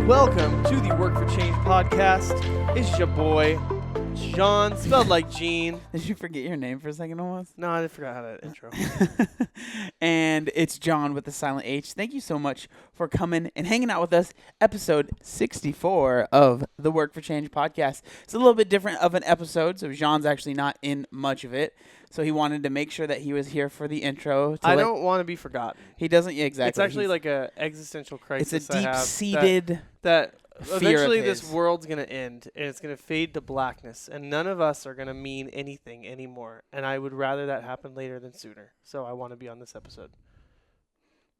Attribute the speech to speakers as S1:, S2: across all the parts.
S1: Welcome to the Work for Change podcast. It's your boy, Jean, spelled like Jean.
S2: Did you forget your name for a second almost?
S1: No, I forgot how to intro.
S2: And it's John with the silent H. Thank you so much for coming and hanging out with us. Episode 64 of the Work for Change podcast. It's a little bit different of an episode, so Jean's actually not in much of it. So he wanted to make sure that he was here for the intro.
S1: I don't want to be forgotten.
S2: He doesn't, yeah, exactly.
S1: It's actually like an existential crisis.
S2: It's a deep-seated
S1: that eventually
S2: fear of
S1: this world's going to end, and it's going to fade to blackness, and none of us are going to mean anything anymore. And I would rather that happen later than sooner. So I want to be on this episode.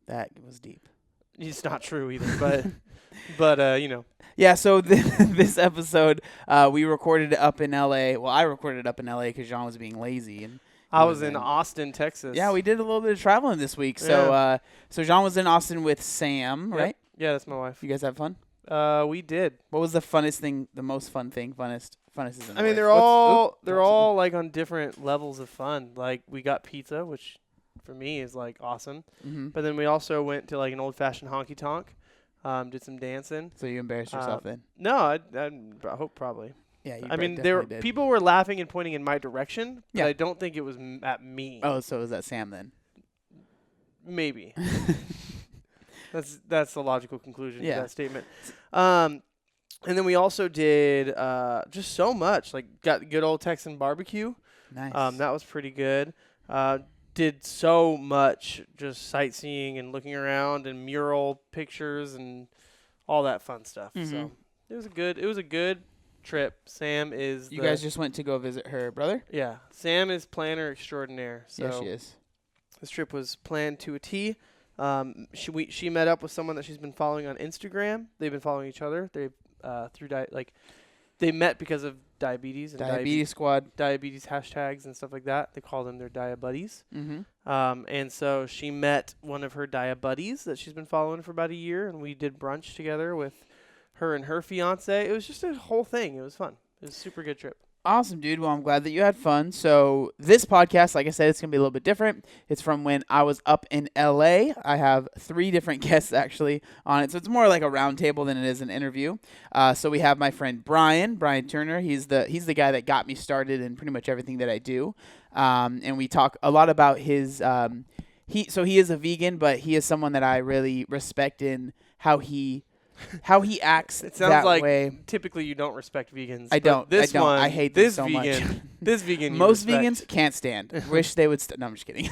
S2: That was deep.
S1: It's not true either, but you know.
S2: Yeah, so this episode, we recorded it up in L.A. Well, I recorded it up in L.A. because Jean was being lazy. And
S1: I was in Austin, Texas.
S2: Yeah, we did a little bit of traveling this week. So so Jean was in Austin with Sam, right?
S1: Yeah, that's my wife.
S2: You guys have fun?
S1: We did.
S2: What was the funnest thing, the most fun thing, funnest isn't
S1: I mean, they're all like on different levels of fun. Like, we got pizza, which for me is like awesome.
S2: Mm-hmm.
S1: But then we also went to like an old-fashioned honky-tonk, did some dancing.
S2: So you embarrassed yourself then?
S1: No, I hope probably.
S2: Yeah,
S1: I mean, people were laughing and pointing in my direction, but I don't think it was at me.
S2: Oh, so was that Sam then?
S1: Maybe. That's the logical conclusion to that statement. And then we also did just so much. Like, got good old Texan barbecue.
S2: Nice.
S1: That was pretty good. Did so much just sightseeing and looking around and mural pictures and all that fun stuff.
S2: Mm-hmm.
S1: So it was a good trip. Sam is
S2: you guys just went to go visit her brother?
S1: Yeah. Sam is planner extraordinaire. So
S2: yeah, she is. This
S1: trip was planned to a T. She met up with someone that she's been following on Instagram. They've been following each other. They they met because of diabetes and
S2: diabetes squad,
S1: diabetes hashtags and stuff like that. They call them their diabuddies.
S2: Mm-hmm.
S1: And so she met one of her diabuddies that she's been following for about a year, and we did brunch together with her and her fiance. It was just a whole thing. It was fun. It was a super good trip.
S2: Awesome, dude. Well, I'm glad that you had fun. So this podcast, like I said, it's going to be a little bit different. It's from when I was up in L.A. I have 3 different guests actually on it. So it's more like a round table than it is an interview. So we have my friend Brian Turner. He's the guy that got me started in pretty much everything that I do. And we talk a lot about his he is a vegan, but he is someone that I really respect in how he acts.
S1: It sounds
S2: that
S1: like
S2: way.
S1: Typically you don't respect vegans.
S2: I don't. I hate this so
S1: vegan,
S2: much.
S1: This vegan.
S2: Most vegans can't stand. Wish they would. No, I'm just kidding.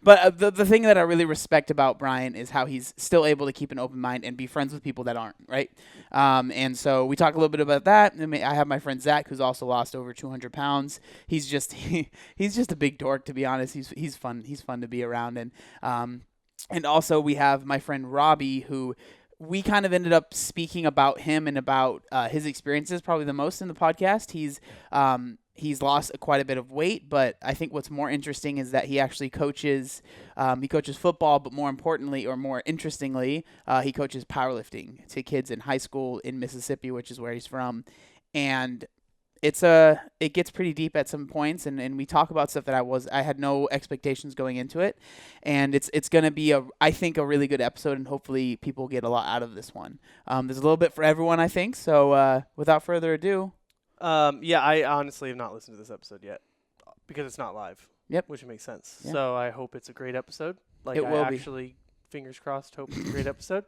S2: But the thing that I really respect about Brian is how he's still able to keep an open mind and be friends with people that aren't, right? And so we talk a little bit about that. I have my friend Zach, who's also lost over 200 pounds. He's just a big dork, to be honest. He's fun. He's fun to be around. And also we have my friend Robbie, who we kind of ended up speaking about him and about his experiences probably the most in the podcast. He's lost quite a bit of weight, but I think what's more interesting is that he actually coaches. He coaches football, but more importantly, or more interestingly, he coaches powerlifting to kids in high school in Mississippi, which is where he's from, and it gets pretty deep at some points, and we talk about stuff that I had no expectations going into it, and it's going to be I think a really good episode, and hopefully people get a lot out of this one. There's a little bit for everyone, I think. So without further ado,
S1: I honestly have not listened to this episode yet because it's not live.
S2: Yep,
S1: which makes sense.
S2: Yeah.
S1: So I hope it's a great episode. Like,
S2: it will
S1: actually, fingers crossed, hope it's a great episode.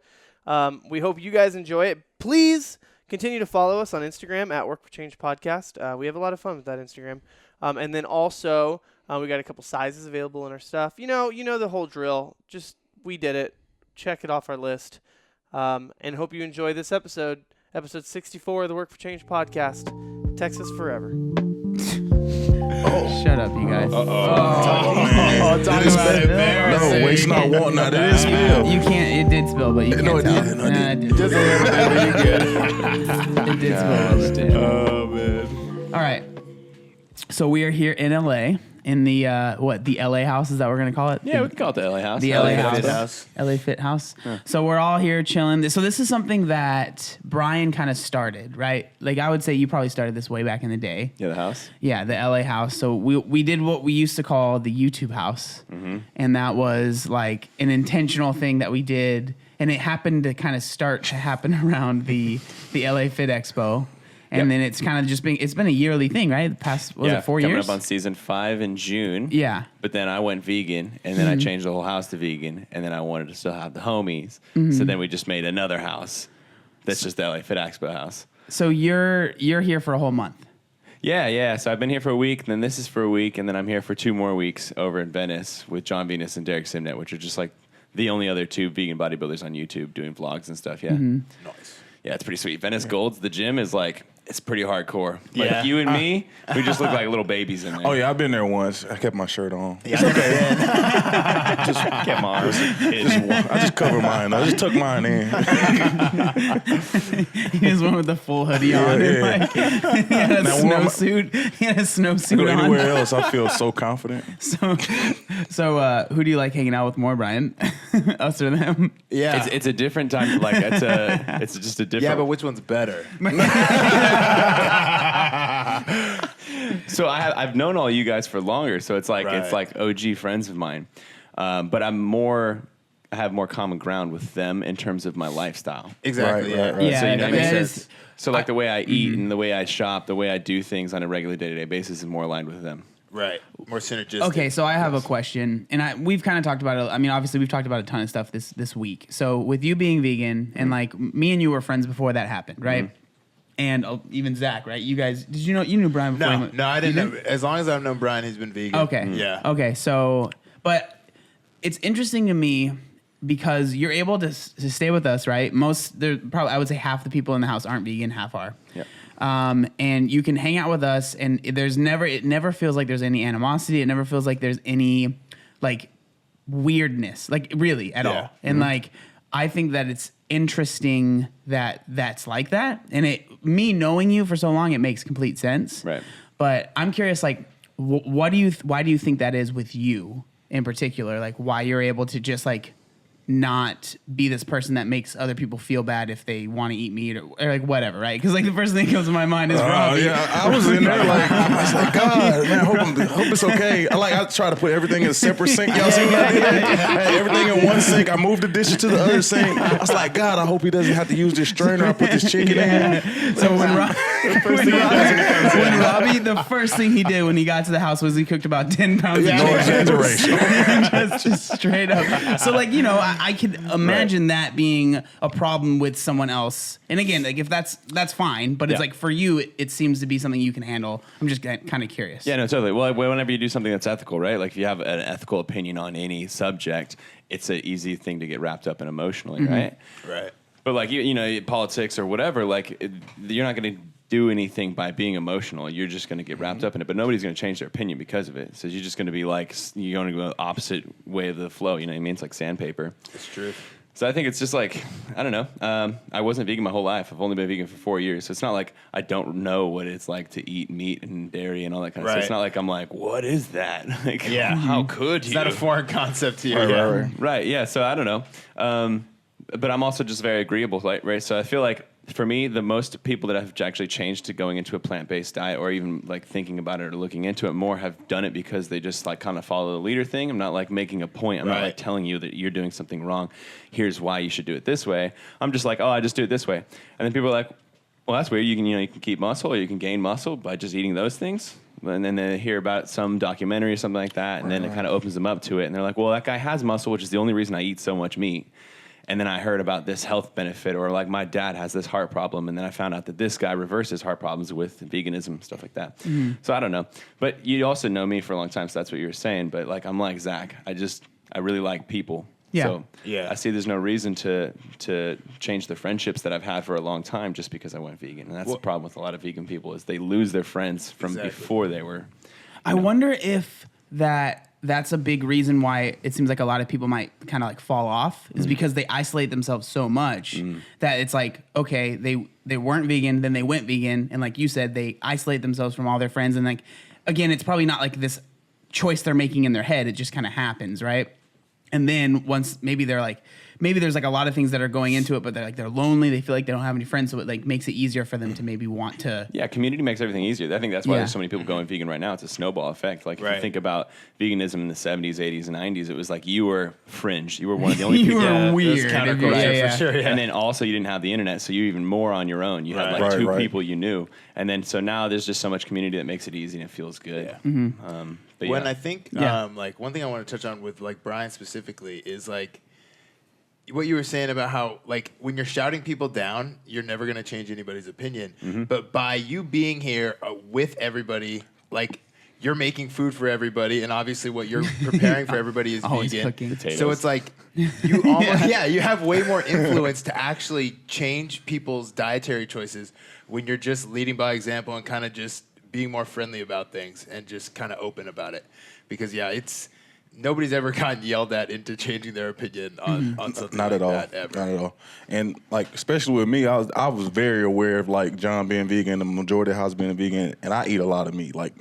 S1: We hope you guys enjoy it. Please continue to follow us on Instagram at Work for Change Podcast. We have a lot of fun with that Instagram. And then also, we got a couple sizes available in our stuff. You know the whole drill. Just, we did it. Check it off our list. And hope you enjoy this episode 64 of the Work for Change Podcast. Texas forever.
S2: Shut up, you guys.
S3: Did it spill? No, waste not, want not. It did spill.
S2: You can't. It did spill, but you can't tell.
S3: No, it didn't.
S2: Just a little bit. It did spill a little bit.
S3: Oh, man.
S2: All right. So we are here in LA, in the the LA house, is that what we're gonna call it?
S4: Yeah, we can call it the LA house.
S2: The LA
S4: Fit
S2: house. LA Fit House. So we're all here chilling. So this is something that Brian kind of started, right? Like I would say you probably started this way back in the day.
S4: Yeah, the house.
S2: Yeah, the LA house. So we did what we used to call the YouTube house, and that was like an intentional thing that we did, and it happened to kind of start to happen around the LA Fit Expo. And then it's kind of just it's been a yearly thing, right? The past, was it 4 years?
S4: Coming up on season 5 in June.
S2: Yeah.
S4: But then I went vegan, and then I changed the whole house to vegan, and then I wanted to still have the homies. So then we just made another house that's just the LA Fit Expo house.
S2: So you're here for a whole month.
S4: Yeah. So I've been here for a week, and then this is for a week, and then I'm here for 2 more weeks over in Venice with John Venus and Derek Simnet, which are just like the only other 2 vegan bodybuilders on YouTube doing vlogs and stuff. Yeah.
S3: Nice.
S4: Yeah, it's pretty sweet. Venice Gold's, the gym is like, it's pretty hardcore. Like
S5: Yeah.
S4: you and me, we just look like little babies in there.
S3: Oh yeah, I've been there once. I kept my shirt on.
S5: Yeah, okay.
S4: Come on.
S3: I just cover mine. I just tuck mine in.
S2: He just went with the full hoodie on. And
S3: yeah.
S2: like, he had a
S3: Now, where am I-
S2: snowsuit. He had a
S3: Go
S2: snowsuit on.
S3: anywhere else, I feel so confident.
S2: So who do you like hanging out with more, Brian? Us or them?
S5: Yeah.
S4: It's a different time. Like it's just a different.
S5: Yeah, but which one's better?
S4: So I've known all you guys for longer. So it's like
S5: Right.
S4: OG friends of mine. But I have more common ground with them in terms of my lifestyle.
S5: Exactly.
S3: Right,
S5: yeah.
S3: right.
S2: Yeah,
S4: So you know
S2: that
S4: what I mean?
S2: is-
S4: So like the way I eat and the way I shop, the way I do things on a regular day-to-day basis is more aligned with them.
S5: Right. More synergistic.
S2: Okay, so I have a question, and we've kind of talked about it. I mean, obviously, we've talked about a ton of stuff this week. So with you being vegan, and like me and you were friends before that happened, right? And even Zach, right? You guys, you knew Brian before?
S5: No, I didn't know. As long as I've known Brian, he's been vegan.
S2: Okay.
S5: Yeah.
S2: Okay, so, but it's interesting to me because you're able to stay with us, right? I would say half the people in the house aren't vegan, half are.
S4: Yeah.
S2: And you can hang out with us, and it never feels like there's any animosity. It never feels like there's any like weirdness, like really at all. And like, I think that it's interesting that that's like that. And me knowing you for so long, it makes complete sense.
S4: Right.
S2: But I'm curious, like, why do you think that is with you in particular? Like, why you're able to just like not be this person that makes other people feel bad if they want to eat meat or like whatever, right? Because like the first thing that comes to my mind is raw meat.
S3: Yeah, I was in there like, I was like, God, man, I hope it's okay. I try to put everything in a separate sink. Y'all see what I did? I had everything in one sink. I moved the dishes to the other sink. I was like, God, I hope he doesn't have to use this strainer. I put this chicken in.
S2: So when Robbie, the first thing he did when he got to the house was he cooked about 10 pounds of
S3: No
S2: chicken.
S3: exaggeration.
S2: just straight up. So like, I could imagine that being a problem with someone else. And again, like if that's fine, but it's like for you, it seems to be something you can handle. I'm just kind of curious.
S4: Yeah, no, totally. Well, whenever you do something that's ethical, right? Like if you have an ethical opinion on any subject, it's an easy thing to get wrapped up in emotionally, right?
S5: Right.
S4: But like politics or whatever, like you're not going to do anything by being emotional. You're just going to get wrapped up in it. But nobody's going to change their opinion because of it. So you're just going to be like, you're going to go the opposite way of the flow. You know what I mean? It's like sandpaper.
S5: It's true.
S4: So I think it's just like, I don't know. I wasn't vegan my whole life. I've only been vegan for 4 years. So it's not like I don't know what it's like to eat meat and dairy and all that kind of stuff. It's not like I'm like, what is that? Like, how could you?
S5: It's not a foreign concept to you.
S4: Right, yeah. So I don't know. But I'm also just very agreeable, right? So I feel like for me, the most people that have actually changed to going into a plant-based diet or even like thinking about it or looking into it more have done it because they just like kind of follow the leader thing. I'm not like making a point. I'm not like telling you that you're doing something wrong. Here's why you should do it this way. I'm just like, I just do it this way. And then people are like, well, that's weird. You can keep muscle or you can gain muscle by just eating those things. And then they hear about some documentary or something like that. And then it kind of opens them up to it. And they're like, well, that guy has muscle, which is the only reason I eat so much meat. And then I heard about this health benefit, or like my dad has this heart problem, and then I found out that this guy reverses heart problems with veganism, stuff like that. So I don't know. But you also know me for a long time, so that's what you were saying. But like I'm like Zach. I really like people.
S2: Yeah.
S4: So I see there's no reason to change the friendships that I've had for a long time just because I went vegan. And that's the problem with a lot of vegan people is they lose their friends from before they were.
S2: I wonder if that's a big reason why it seems like a lot of people might kind of like fall off is because they isolate themselves so much that it's like, okay, they weren't vegan, then they went vegan. And like you said, they isolate themselves from all their friends. And like, again, it's probably not like this choice they're making in their head. It just kind of happens, right? And then once maybe there's like a lot of things that are going into it, but they're lonely. They feel like they don't have any friends, so it like makes it easier for them to maybe want to.
S4: Yeah, community makes everything easier. I think that's why there's so many people going vegan right now. It's a snowball effect. Like if you think about veganism in the 70s, 80s, and 90s, it was like you were fringe. You were one of the only people.
S2: You were weird.
S5: Counterculture for sure. Yeah.
S4: And then also you didn't have the internet, so you're even more on your own. You had like two people you knew, and then so now there's just so much community that makes it easy and it feels good.
S5: Yeah.
S4: But
S5: I think like one thing I want to touch on with like Brian specifically is like what you were saying about how like when you're shouting people down, you're never going to change anybody's opinion. But by you being here with everybody, like you're making food for everybody, and obviously what you're preparing for everybody is vegan.
S2: Cooking.
S4: Potatoes.
S5: So it's like you almost you have way more influence to actually change people's dietary choices when you're just leading by example and kind of just being more friendly about things and just kind of open about it. Because it's nobody's ever gotten yelled at into changing their opinion on something
S3: Not
S5: like
S3: at all.
S5: that ever.
S3: Not at all. And like especially with me, I was very aware of like John being vegan, the majority of the house being vegan, and I eat a lot of meat. Like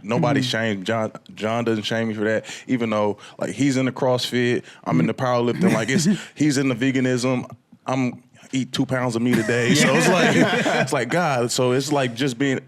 S3: nobody shames John. John doesn't shame me for that, even though like he's in the CrossFit, I'm in the powerlifting. Like he's in the veganism. I'm eat 2 pounds of meat a day. So it's like God. So it's like just being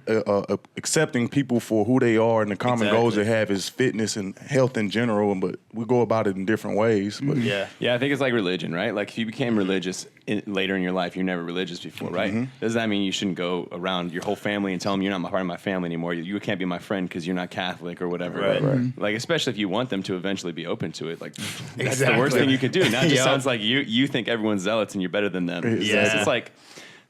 S3: accepting people for who they are, and the common goals they have is fitness and health in general. But we go about it in different ways. But
S4: I think it's like religion, right? Like if you became religious later in your life, you're never religious before, right? Does that mean you shouldn't go around your whole family and tell them you're not part of my family anymore? You can't be my friend because you're not Catholic or whatever.
S5: Right.
S4: Like especially if you want them to eventually be open to it. Like that's the worst thing you could do. Now it just sounds like you think everyone's zealots and you're better than them.
S5: Yeah.
S4: It's like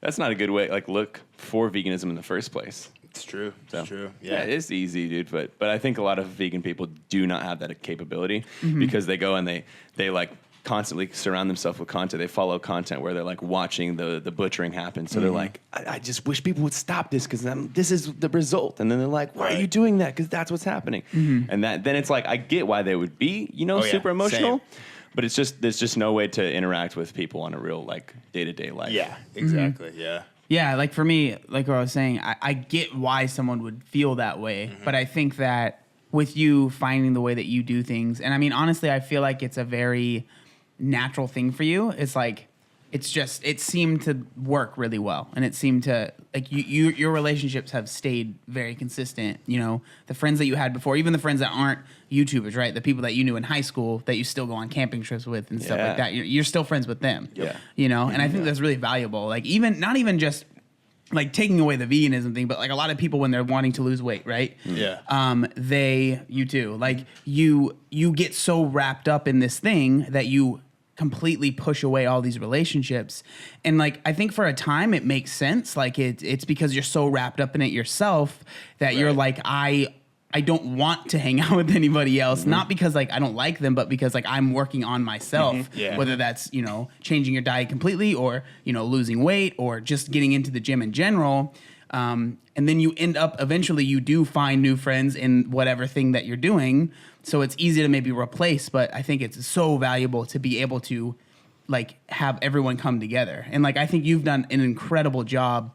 S4: that's not a good way. Like look for veganism in the first place.
S5: It's true.
S4: So,
S5: It's true.
S4: Yeah, it's easy, dude. But I think a lot of vegan people do not have that capability because they go and they like constantly surround themselves with content. They follow content where they're like watching the butchering happen. So they're like, I just wish people would stop this because this is the result. And then they're like, why are you doing that? Because that's what's happening. And then it's like I get why they would be, super emotional.
S5: Same.
S4: But it's just there's just no way to interact with people on a real like day-to-day life.
S5: Yeah, exactly. Yeah.
S2: Yeah, like for me, like what I was saying, I get why someone would feel that way, but I think that with you finding the way that you do things, and I mean, honestly, I feel like it's a very natural thing for you. It's like, it seemed to work really well, and it seemed to, like, your relationships have stayed very consistent. The friends that you had before, even the friends that aren't YouTubers, right? The people that you knew in high school that you still go on camping trips with and stuff like that. You're still friends with them.
S4: Yeah.
S2: And I think that's really valuable. Like, not even just like taking away the veganism thing, but like a lot of people when they're wanting to lose weight, right?
S5: Yeah.
S2: You too. Like you get so wrapped up in this thing that you completely push away all these relationships. And like, I think for a time it makes sense. Like it's because you're so wrapped up in it yourself that you're like, I don't want to hang out with anybody else, not because like I don't like them, but because like I'm working on myself, whether that's, changing your diet completely or, losing weight or just getting into the gym in general. And then you end up, eventually you do find new friends in whatever thing that you're doing. So it's easy to maybe replace, but I think it's so valuable to be able to like have everyone come together. And like, I think you've done an incredible job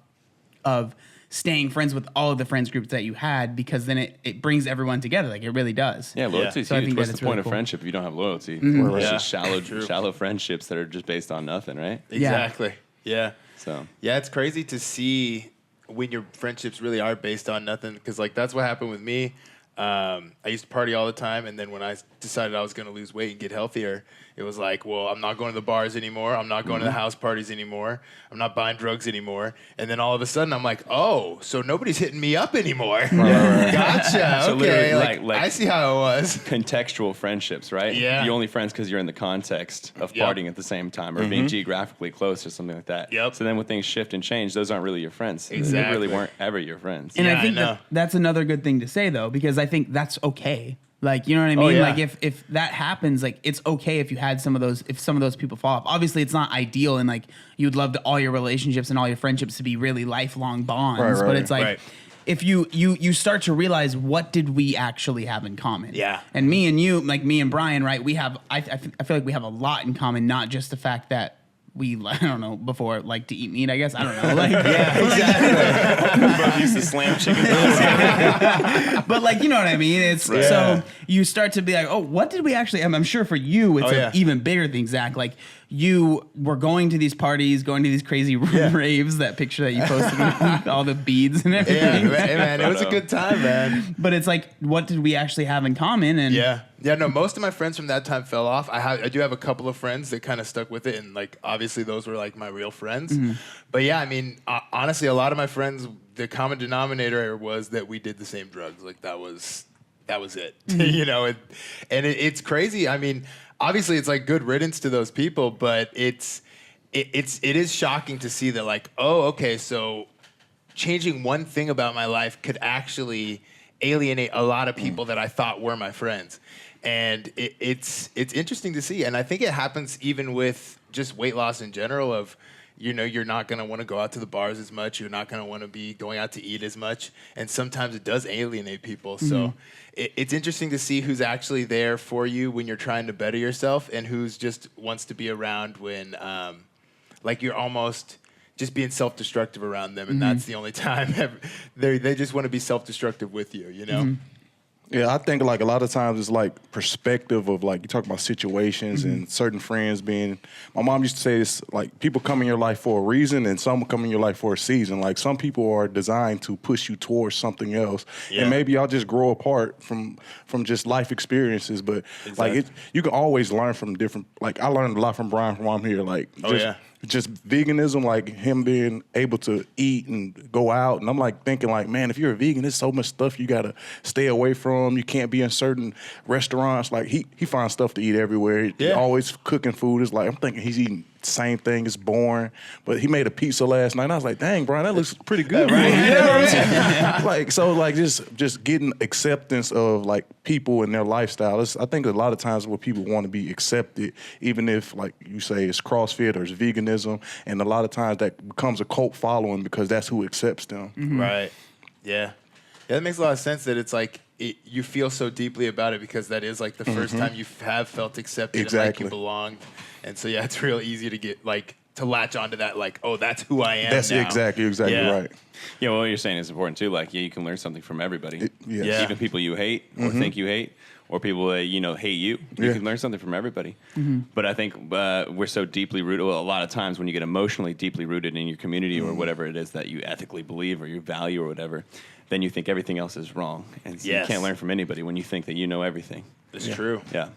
S2: of staying friends with all of the friends groups that you had, because then it brings everyone together. Like it really does.
S4: Yeah, loyalty is
S2: So I
S4: huge.
S2: think
S4: What's
S2: that
S4: the
S2: it's
S4: point
S2: really
S4: of
S2: cool.
S4: friendship if you don't have loyalty? It's just shallow friendships that are just based on nothing, right?
S5: Exactly. Yeah.
S4: So
S5: Yeah, it's crazy to see when your friendships really are based on nothing, because like that's what happened with me. I used to party all the time, and then when I decided I was going to lose weight and get healthier, it was like, well, I'm not going to the bars anymore. I'm not going to the house parties anymore. I'm not buying drugs anymore. And then all of a sudden, I'm like, oh, so nobody's hitting me up anymore. Gotcha.
S4: So
S5: okay,
S4: literally, like
S5: I see how it was.
S4: contextual friendships, right?
S5: Yeah.
S4: You're only friends because you're in the context of partying at the same time or being geographically close or something like that.
S5: Yep.
S4: So then when things shift and change, those aren't really your friends. They
S5: Exactly.
S4: really weren't ever your friends.
S2: And
S5: Yeah,
S2: I think
S5: I know.
S2: that's another good thing to say though, because I think that's okay. Like, you know what I mean?
S5: yeah.
S2: Like if that happens, like it's okay if you had some of those people fall off. Obviously it's not ideal, and like you'd love all your relationships and all your friendships to be really lifelong bonds.
S3: Right,
S2: But it's like
S5: right.
S2: if you start to realize, what did we actually have in common?
S5: Yeah.
S2: And me and you, like me and Brian, right? I feel like we have a lot in common, not just the fact that I don't know, before like to eat meat, I guess. I don't know. Like,
S4: Both used to slam chicken.
S2: but like, you know what I mean? It's so you start to be like, oh, what did we actually? I'm sure for you, it's an even bigger thing, Zach. Like you were going to these parties, going to these crazy raves. That picture that you posted with all the beads and everything.
S5: Yeah, man, it was a good time, man.
S2: But it's like, what did we actually have in common? And
S5: no, most of my friends from that time fell off. I do have a couple of friends that kind of stuck with it, and like obviously those were like my real friends.
S2: Mm-hmm.
S5: But yeah, I mean, honestly, a lot of my friends, the common denominator was that we did the same drugs. Like that was it, you know. And it's crazy. I mean, obviously, it's like good riddance to those people, but it is shocking to see that like, oh, okay, so changing one thing about my life could actually alienate a lot of people that I thought were my friends. And it's interesting to see. And I think it happens even with just weight loss in general of, you know, you're not going to want to go out to the bars as much. You're not going to want to be going out to eat as much. And sometimes it does alienate people. Mm-hmm. So it's interesting to see who's actually there for you when you're trying to better yourself and who's just wants to be around when like you're almost just being self-destructive around them. And that's the only time they just want to be self-destructive with you, you know? Mm-hmm.
S3: Yeah, I think like a lot of times it's like perspective of like you talk about situations and certain friends being. My mom used to say this, like people come in your life for a reason and some come in your life for a season. Like some people are designed to push you towards something else, and maybe y'all just grow apart from just life experiences. But like you can always learn from different. Like I learned a lot from Brian while I'm here. Like just veganism, like him being able to eat and go out. And I'm like thinking like, man, if you're a vegan, there's so much stuff you got to stay away from. You can't be in certain restaurants. Like he finds stuff to eat everywhere. He's always cooking food. It's like, I'm thinking he's eating the same thing. It's boring. But he made a pizza last night. And I was like, dang, Brian, that looks pretty good. Right? You know what I'm saying? Like, so like just getting acceptance of like people and their lifestyle. I think a lot of times where people want to be accepted, even if like you say it's CrossFit or it's veganism, and a lot of times that becomes a cult following because that's who accepts them.
S5: Mm-hmm. Right. Yeah. Yeah, that makes a lot of sense that it's like you feel so deeply about it because that is like the first time you have felt accepted and like you belonged. And so, yeah, it's real easy to get like to latch onto that, like, oh, that's who I am.
S3: That's
S5: now.
S3: exactly right.
S4: Yeah, well, what you're saying is important too. Like, you can learn something from everybody. Even people you hate or think you hate, or people that hate you. You can learn something from everybody. Mm-hmm. But I think we're so deeply rooted. Well, a lot of times when you get emotionally deeply rooted in your community or whatever it is that you ethically believe or you value or whatever, then you think everything else is wrong, and so you can't learn from anybody when you think that you know everything.
S5: That's true.
S4: Yeah.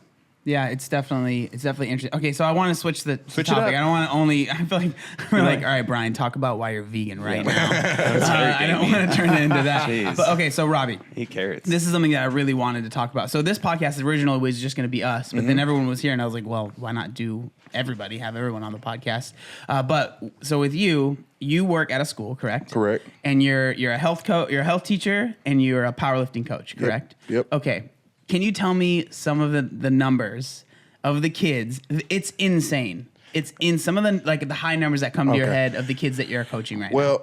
S2: Yeah, it's definitely interesting. Okay, so I want to switch the topic. I don't want to only. I feel like we're like, all right, Brian, talk about why you're vegan right now. I don't want to turn it into that.
S4: Jeez.
S2: But okay, so Robbie,
S4: he cares.
S2: This is something that I really wanted to talk about. So this podcast originally was just going to be us, but then everyone was here, and I was like, well, why not have everyone on the podcast? But so with you work at a school, correct?
S3: Correct.
S2: And you're a health you're a health teacher, and you're a powerlifting coach, correct?
S3: Yep.
S2: Okay. Can you tell me some of the numbers of the kids? It's insane. It's in some of the high numbers that come to your head of the kids that you're coaching right now.
S3: Well,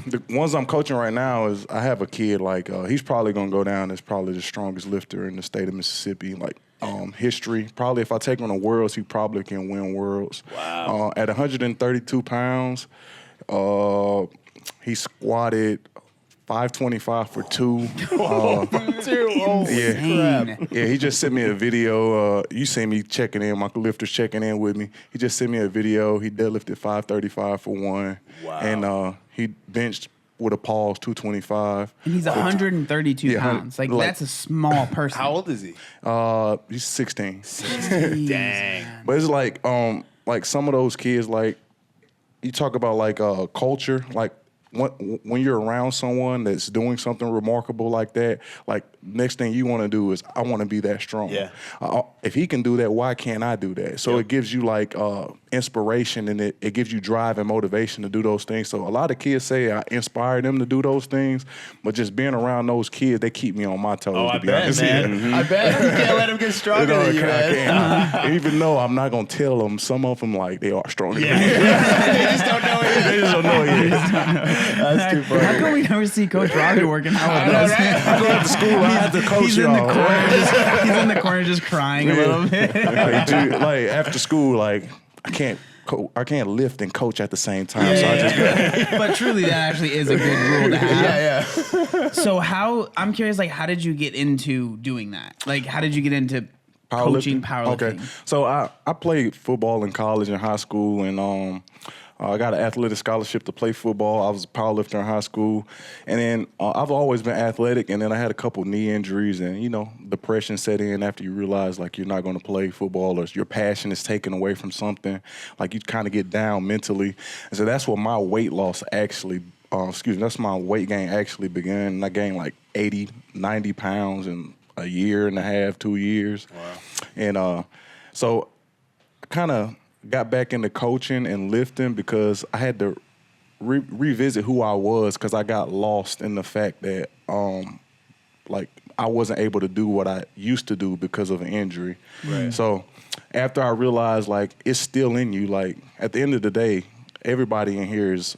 S3: the ones I'm coaching right now is I have a kid like he's probably gonna go down as probably the strongest lifter in the state of Mississippi. Like history, probably if I take him to Worlds, he probably can win Worlds.
S5: Wow.
S3: At 132 pounds, he squatted 525 for 2. Yeah, he just sent me a video. You see me checking in, my lifter's checking in with me. He just sent me a video. He deadlifted 535 for 1.
S5: Wow.
S3: And he benched with a pause 225.
S2: And he's 132 pounds. Like that's a small person.
S5: How old is he?
S3: He's 16.
S5: Dang.
S3: But it's like some of those kids, like you talk about like culture, like when you're around someone that's doing something remarkable like that, like next thing you want to do is I want to be that strong.
S5: Yeah.
S3: If he can do that, why can't I do that? So it gives you like inspiration, and it gives you drive and motivation to do those things. So a lot of kids say I inspire them to do those things, but just being around those kids, they keep me on my toes.
S5: Oh,
S3: to
S5: I
S3: be
S5: bet,
S3: honest.
S5: man.
S3: Yeah.
S5: I bet you can't let them get stronger than you, man.
S3: Even though I'm not gonna tell them, some of them like they are stronger.
S5: Yeah. They just don't know it.
S3: They just don't know it.
S5: That's too funny.
S2: How come we never see Coach Robbie working out with us?
S3: I go to school, I have to coach
S2: He's in the corner, he's in the corner just crying a little bit.
S3: Like after school, like I can't I can't lift and coach at the same time. So I just
S2: But truly, that actually is a good rule to have.
S5: Yeah.
S2: So I'm curious, like, how did you get into doing that? Like, how did you get into coaching powerlifting?
S3: Okay, so I played football in college and high school, and I got an athletic scholarship to play football. I was a powerlifter in high school, and then I've always been athletic, and then I had a couple knee injuries, and depression set in after you realize like you're not going to play football, or your passion is taken away from something. Like you kind of get down mentally, and so that's where my weight loss actually. That's my weight gain actually began. And I gained like 80, 90 pounds in a year and a half, 2 years.
S5: Wow.
S3: And so I kind of got back into coaching and lifting because I had to revisit who I was, because I got lost in the fact that like I wasn't able to do what I used to do because of an injury.
S5: Right.
S3: So after I realized like it's still in you, like at the end of the day, everybody in here is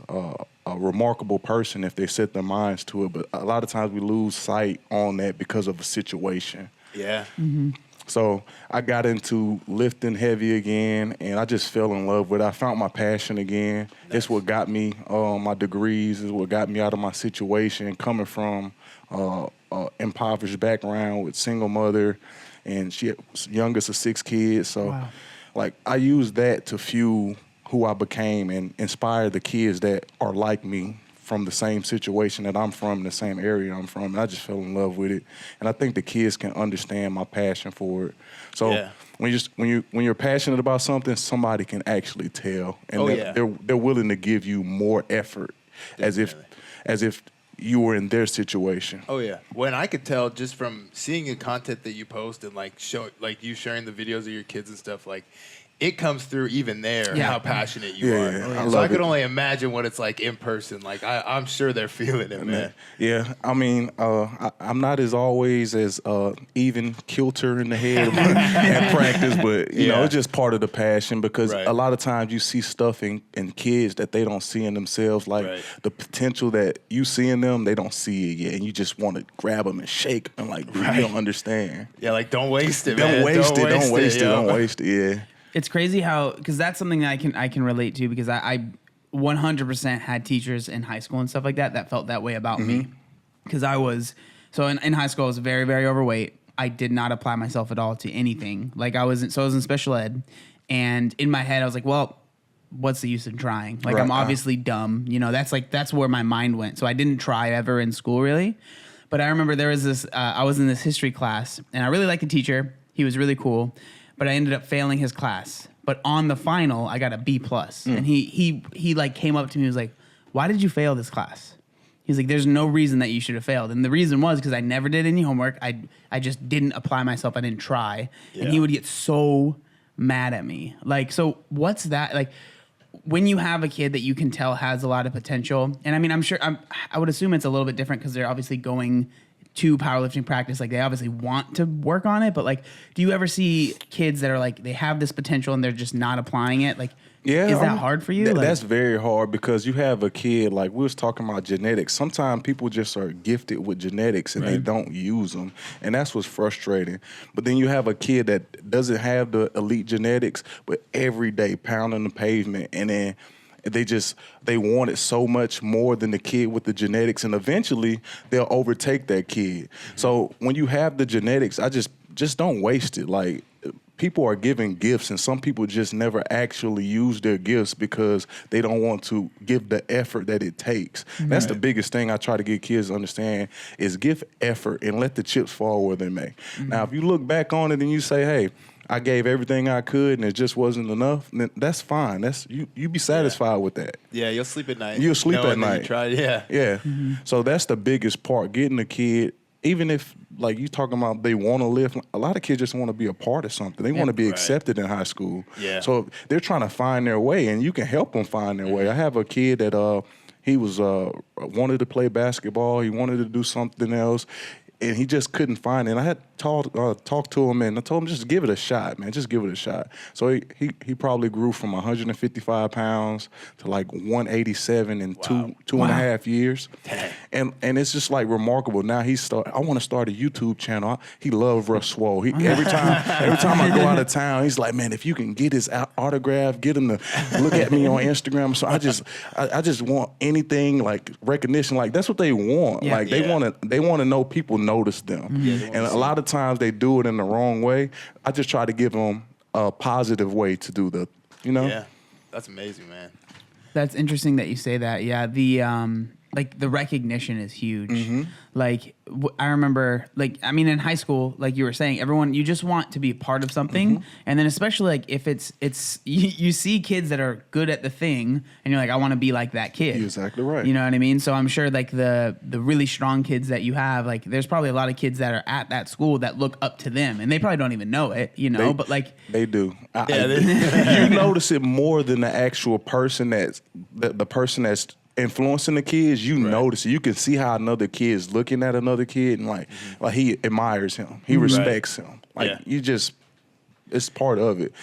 S3: a remarkable person if they set their minds to it. But a lot of times we lose sight on that because of a situation.
S5: Yeah.
S2: Mm-hmm.
S3: So I got into lifting heavy again, and I just fell in love with it. I found my passion again.
S5: Nice.
S3: It's what got me my degrees. It's what got me out of my situation, coming from impoverished background with single mother, and she youngest of 6 kids. So,
S2: Wow.
S3: like, I used that to fuel who I became and inspire the kids that are like me, from the same situation that I'm from, the same area I'm from, and I just fell in love with it. And I think the kids can understand my passion for it. So
S5: Yeah.
S3: when you're passionate about something, somebody can actually tell, and they're willing to give you more effort, as if you were in their situation.
S5: Oh yeah. When I could tell just from seeing the content that you post and like you sharing the videos of your kids and stuff, like it comes through even there how passionate you are.
S3: Yeah,
S5: So I could only imagine what it's like in person. Like I'm sure they're feeling it, man.
S3: Yeah, I mean, I'm not as always as even kilter in the head at practice, but you know, it's just part of the passion, because a lot of times you see stuff in kids that they don't see in themselves, like the potential that you see in them, they don't see it yet, and you just want to grab them and shake them, like, you don't understand.
S5: Yeah, like don't waste it,
S3: Don't
S5: man.
S3: waste it. Don't waste it. Yeah.
S2: It's crazy how, because that's something that I can relate to, because I 100% had teachers in high school and stuff like that felt that way about me. Because I was, so in high school I was very, very overweight. I did not apply myself at all to anything. Like I was in special ed, and in my head I was like, well, what's the use in trying? Like I'm obviously dumb. You know, that's where my mind went. So I didn't try ever in school really. But I remember there was this, I was in this history class, and I really liked the teacher. He was really cool. But I ended up failing his class. But on the final, I got a B+. And he like came up to me and was like, why did you fail this class? He's like, there's no reason that you should have failed. And the reason was because I never did any homework. I just didn't apply myself. I didn't try. Yeah. And he would get so mad at me. Like, so what's that? Like, when you have a kid that you can tell has a lot of potential, and I mean, I would assume it's a little bit different because they're obviously going to powerlifting practice, like they obviously want to work on it, but like, do you ever see kids that are like, they have this potential and they're just not applying it? Like, is that hard for you?
S3: That's very hard, because you have a kid, like we was talking about genetics. Sometimes people just are gifted with genetics and they don't use them, and that's what's frustrating. But then you have a kid that doesn't have the elite genetics, but every day pounding the pavement, and then they want it so much more than the kid with the genetics, and eventually they'll overtake that kid. So when you have the genetics, I just don't waste it. Like, people are given gifts, and some people just never actually use their gifts because they don't want to give the effort that it takes. That's the biggest thing I try to get kids to understand, is give effort and let the chips fall where they may. Now, if you look back on it and you say, hey, I gave everything I could and it just wasn't enough, then that's fine. That's you be satisfied with that.
S5: Yeah, you'll sleep at night.
S3: You'll sleep at night.
S5: You tried, yeah.
S3: So that's the biggest part, getting the kid, even if, like, you talking about they want to live, a lot of kids just want to be a part of something. They want to be accepted in high school.
S5: Yeah.
S3: So they're trying to find their way, and you can help them find their way. I have a kid that he was wanted to play basketball. He wanted to do something else. and he just couldn't find it. And I had talked to him, and I told him, just give it a shot, man. Just give it a shot. So he probably grew from 155 pounds to like 187 in two and a half years. And it's just like remarkable. Now I want to start a YouTube channel. He loves Russ Swole. Every time I go out of town, he's like, man, if you can get his autograph, get him to look at me on Instagram. So I just want anything like recognition. Like that's what they want.
S2: Yeah.
S3: Like they want to know people notice them. And a lot of times they do it in the wrong way. I just try to give them a positive way to do
S5: Yeah, that's amazing, man.
S2: That's interesting that you say that. Yeah, the recognition is huge.
S3: Mm-hmm.
S2: Like I remember, in high school, like you were saying, you just want to be a part of something,
S3: Mm-hmm.
S2: and then especially like if it's you see kids that are good at the thing, and you're like, I want to be like that kid.
S3: You're exactly right.
S2: You know what I mean? So I'm sure like the really strong kids that you have, like there's probably a lot of kids that are at that school that look up to them, and they probably don't even know it, but like
S3: they do. You notice it more than the actual person the person that's influencing the kids. You notice it. You can see how another kid is looking at another kid, and like he admires him. He respects him. Like it's part of it.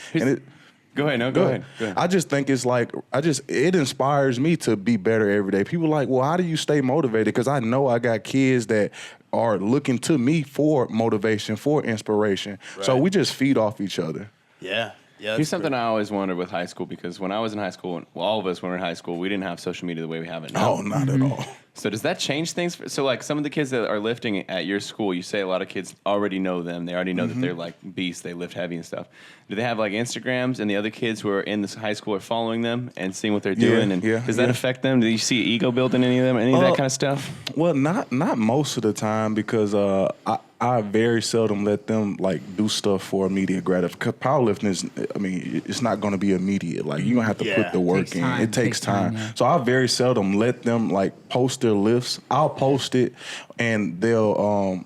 S4: Go ahead.
S3: I just think it's like it inspires me to be better every day. People are like, well, how do you stay motivated? Because I know I got kids that are looking to me for motivation, for inspiration.
S5: Right.
S3: So we just feed off each other.
S5: Yeah.
S4: Here's something I always wondered with high school, because when I was in high school, all of us when we were in high school, we didn't have social media the way we have it now.
S3: Oh, not at all.
S4: So does that change things? So like some of the kids that are lifting at your school, you say a lot of kids already know them. They already know that they're like beasts. They lift heavy and stuff. Do they have like Instagrams, and the other kids who are in this high school are following them and seeing what they're doing? And does that affect them? Do you see ego build in any of them? Any of that kind of stuff?
S3: Well, not most of the time, because I very seldom let them like do stuff for immediate gratification. Powerlifting is, it's not going to be immediate. Like you're gonna have to put the work in. It takes time.
S2: Yeah.
S3: So I very seldom let them like post their lifts. I'll post it, and they'll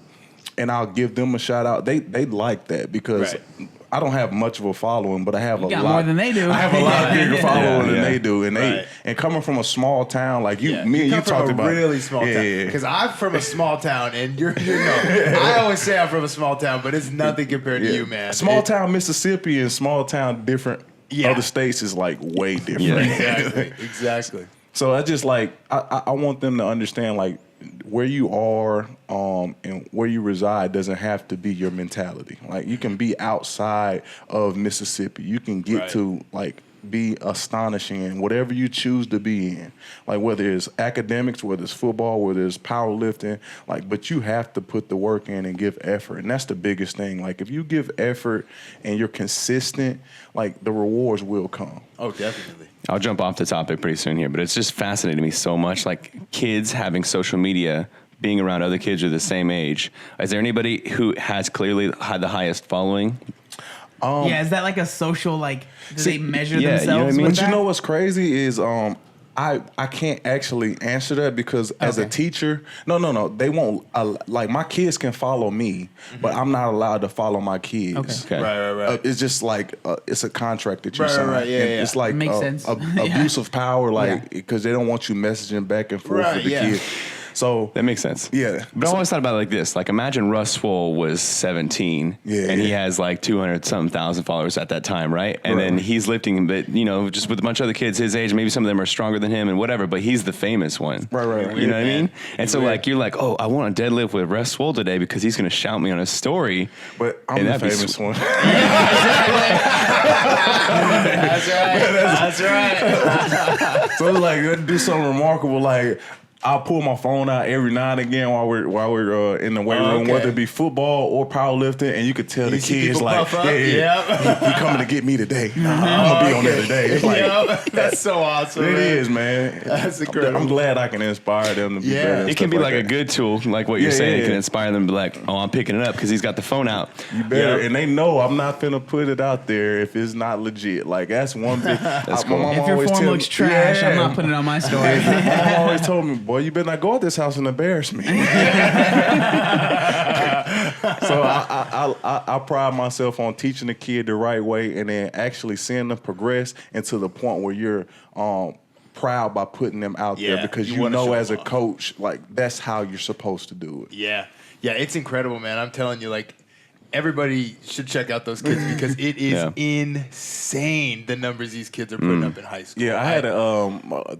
S3: and I'll give them a shout out. They like that because.
S5: Right.
S3: I don't have much of a following, but I have a lot
S2: more than they do.
S3: I have a lot bigger following than they do, and
S5: Right.
S3: and coming from a small town like me and you
S5: come
S3: talked
S5: from
S3: about
S5: a really small town. Because I'm from a small town, and I always say I'm from a small town, but it's nothing compared to you, man.
S3: Small town Mississippi and small town different other states is like way different.
S4: Yeah.
S5: Exactly.
S3: So I just like I want them to understand like where you are and where you reside doesn't have to be your mentality. Like you can be outside of Mississippi. You can get to like be astonishing in whatever you choose to be in. Like whether it's academics, whether it's football, whether it's powerlifting, like but you have to put the work in and give effort. And that's the biggest thing. Like if you give effort and you're consistent, like the rewards will come.
S5: Oh, definitely.
S4: I'll jump off the topic pretty soon here, but it's just fascinating to me so much. Like kids having social media, being around other kids who are the same age. Is there anybody who has clearly had the highest following?
S2: Is that like a social, like, do they measure
S4: yeah,
S2: themselves
S4: you know what I mean?
S2: with
S3: But
S2: that?
S3: you know what's crazy is I can't actually answer that because as a teacher, no, they won't. Like my kids can follow me, but I'm not allowed to follow my kids.
S4: Okay.
S5: Right.
S3: It's just like it's a contract that you
S5: Right,
S3: sign.
S5: right, yeah,
S3: And
S5: yeah.
S3: It's like
S2: Makes sense.
S3: abuse of power, like because they don't want you messaging back and forth
S5: Right,
S3: with the
S5: yeah.
S3: kid. So
S4: That makes sense.
S3: yeah,
S4: But I always thought about it like this. Like imagine Russ Swole was 17 and he has like 200-something thousand followers at that time, right? And then he's lifting, but just with a bunch of other kids his age, maybe some of them are stronger than him and whatever, but he's the famous one.
S3: Right.
S4: You know what I mean? And so like you're like, oh, I want to deadlift with Russ Swole today because he's going to shout me on a story.
S3: But I'm
S4: And
S3: the
S4: that'd be
S3: famous one.
S5: That's right.
S3: So it's like let's do something remarkable. Like I'll pull my phone out every now and again while we're in the weight room,
S5: okay.
S3: whether it be football or powerlifting, and you could tell the
S5: see
S3: kids
S5: people
S3: like,
S5: puff up?
S3: he coming to get me today. I'm gonna be on there today. It's like
S5: That's so awesome.
S3: it
S5: man.
S3: is, man.
S5: That's incredible.
S3: I'm glad I can inspire them to be
S5: Yeah.
S3: better. and
S4: It can
S3: stuff
S4: be like a
S3: that.
S4: good tool, like what you're
S3: Yeah,
S4: saying.
S3: yeah,
S4: It can
S3: yeah.
S4: inspire them to be like, oh, I'm picking it up because he's got the phone out.
S3: You better,
S5: Yeah.
S3: and they know I'm not finna put it out there if it's not legit. Like that's one big.
S4: That's
S3: my
S4: cool.
S3: mom
S2: If your
S3: always
S2: form
S3: tell
S2: looks
S3: me-
S2: trash, I'm
S3: Yeah.
S2: not putting it on my story.
S3: My mom always told me, boy, you better not go at this house and embarrass me. So I pride myself on teaching the kid the right way and then actually seeing them progress into the point where you're proud by putting them out there because you
S5: wanna
S3: know
S5: show
S3: as a
S5: them off.
S3: coach, like that's how you're supposed to do it.
S5: Yeah. Yeah, it's incredible, man. I'm telling you, like, everybody should check out those kids because it is insane the numbers these kids are putting up in high school.
S3: Yeah, I had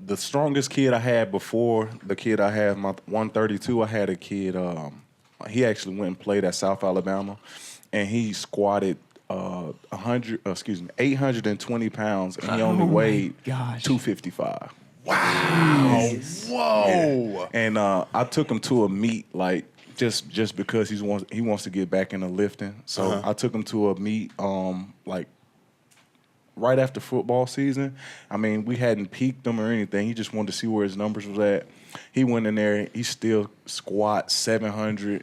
S3: the strongest kid I had before the kid I had, my 132. I had a kid. He actually went and played at South Alabama, and he squatted 820 pounds, and he only weighed 255.
S5: Wow. Whoa.
S3: Yeah. And I took him to a meet like. Just because he wants to get back into lifting, so I took him to a meet like right after football season. I mean, we hadn't peaked him or anything. He just wanted to see where his numbers was at. He went in there. He still squat 700,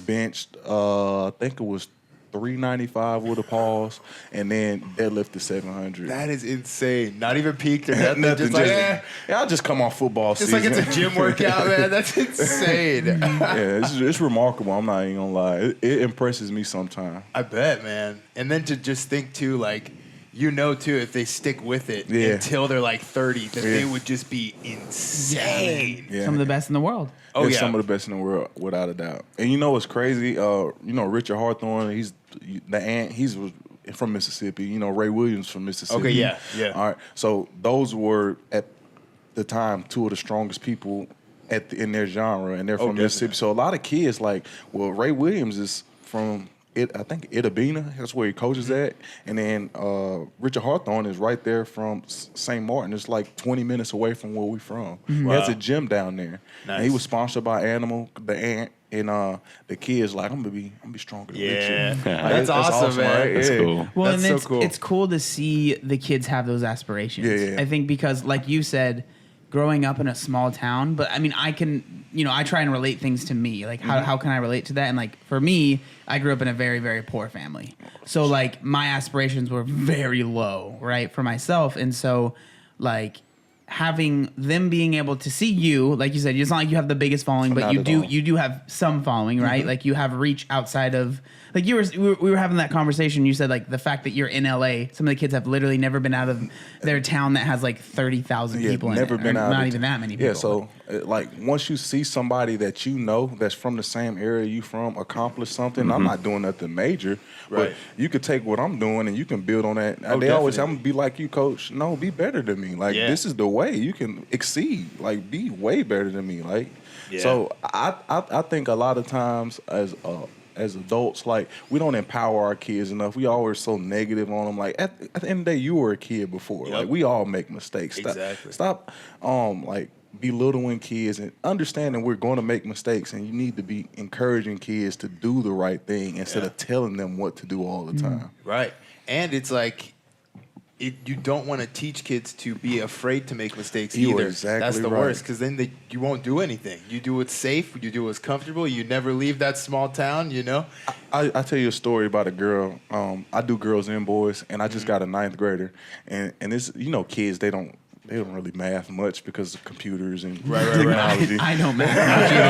S3: benched I think it was 395 with a pause, and then deadlifted 700.
S5: That is insane. Not even peaked or nothing.
S3: Nothing,
S5: Just like,
S3: yeah, I'll just come off football
S5: just
S3: season.
S5: like it's a gym workout, man. That's insane.
S3: Yeah, it's remarkable. I'm not even gonna lie. It impresses me sometimes.
S5: I bet, man. And then to just think too, like, too, if they stick with it until they're like 30, that they would just be insane.
S3: Yeah.
S2: Some of the best in the world.
S5: Oh, yeah.
S3: Some of the best in the world, without a doubt. And you know what's crazy? Richard Hawthorne, he's from Mississippi. You know, Ray Williams from Mississippi.
S5: Okay, yeah.
S3: All right. So those were at the time two of the strongest people in their genre, and they're from Mississippi. So a lot of kids like, well, Ray Williams is from I think Itabena, that's where he coaches at. And then Richard Hawthorne is right there from St. Martin. It's like 20 minutes away from where we from. He has a gym down there.
S5: Nice.
S3: And he was sponsored by Animal, the Ant, and the kids like, I'm gonna be stronger than Richard.
S5: That's awesome, man.
S3: Right?
S4: That's cool.
S2: Well,
S5: That's
S2: and
S5: so cool.
S2: it's cool to see the kids have those aspirations.
S3: Yeah.
S2: I think because, like you said, growing up in a small town, but I mean, I try and relate things to me. Like, how can I relate to that? And like, for me, I grew up in a very, very poor family. So like, my aspirations were very low, right, for myself. And so like, having them being able to see you, like you said, it's not like you have the biggest following, but
S3: Not at all.
S2: you do have some following, right? Like, you have reach outside of, like, we were having that conversation. You said like the fact that you're in LA, some of the kids have literally never been out of their town that has like 30,000 people in it.
S3: Never been
S2: or
S3: out.
S2: not even that many people.
S3: Yeah, so like once you see somebody that you know that's from the same area you from accomplish something, I'm not doing nothing major, but you could take what I'm doing and you can build on that. They always say, I'm gonna be like you, coach. No, be better than me. Like this is the way you can exceed. Like be way better than me. Like so I think a lot of times as adults, like, we don't empower our kids enough. We always so negative on them. Like, at the end of the day, you were a kid before. Like, we all make mistakes. Stop like, belittling kids and understanding we're going to make mistakes, and you need to be encouraging kids to do the right thing instead of telling them what to do all the time.
S5: Right. And it's like, you don't want to teach kids to be afraid to make mistakes
S3: You are
S5: either.
S3: exactly
S5: That's the
S3: right.
S5: worst, because then you won't do anything. You do what's safe. You do what's comfortable. You never leave that small town, you know?
S3: I tell you a story about a girl. I do girls and boys, and I just got a 9th grader. And it's, kids, they don't really math much because of computers and technology.
S2: I don't math.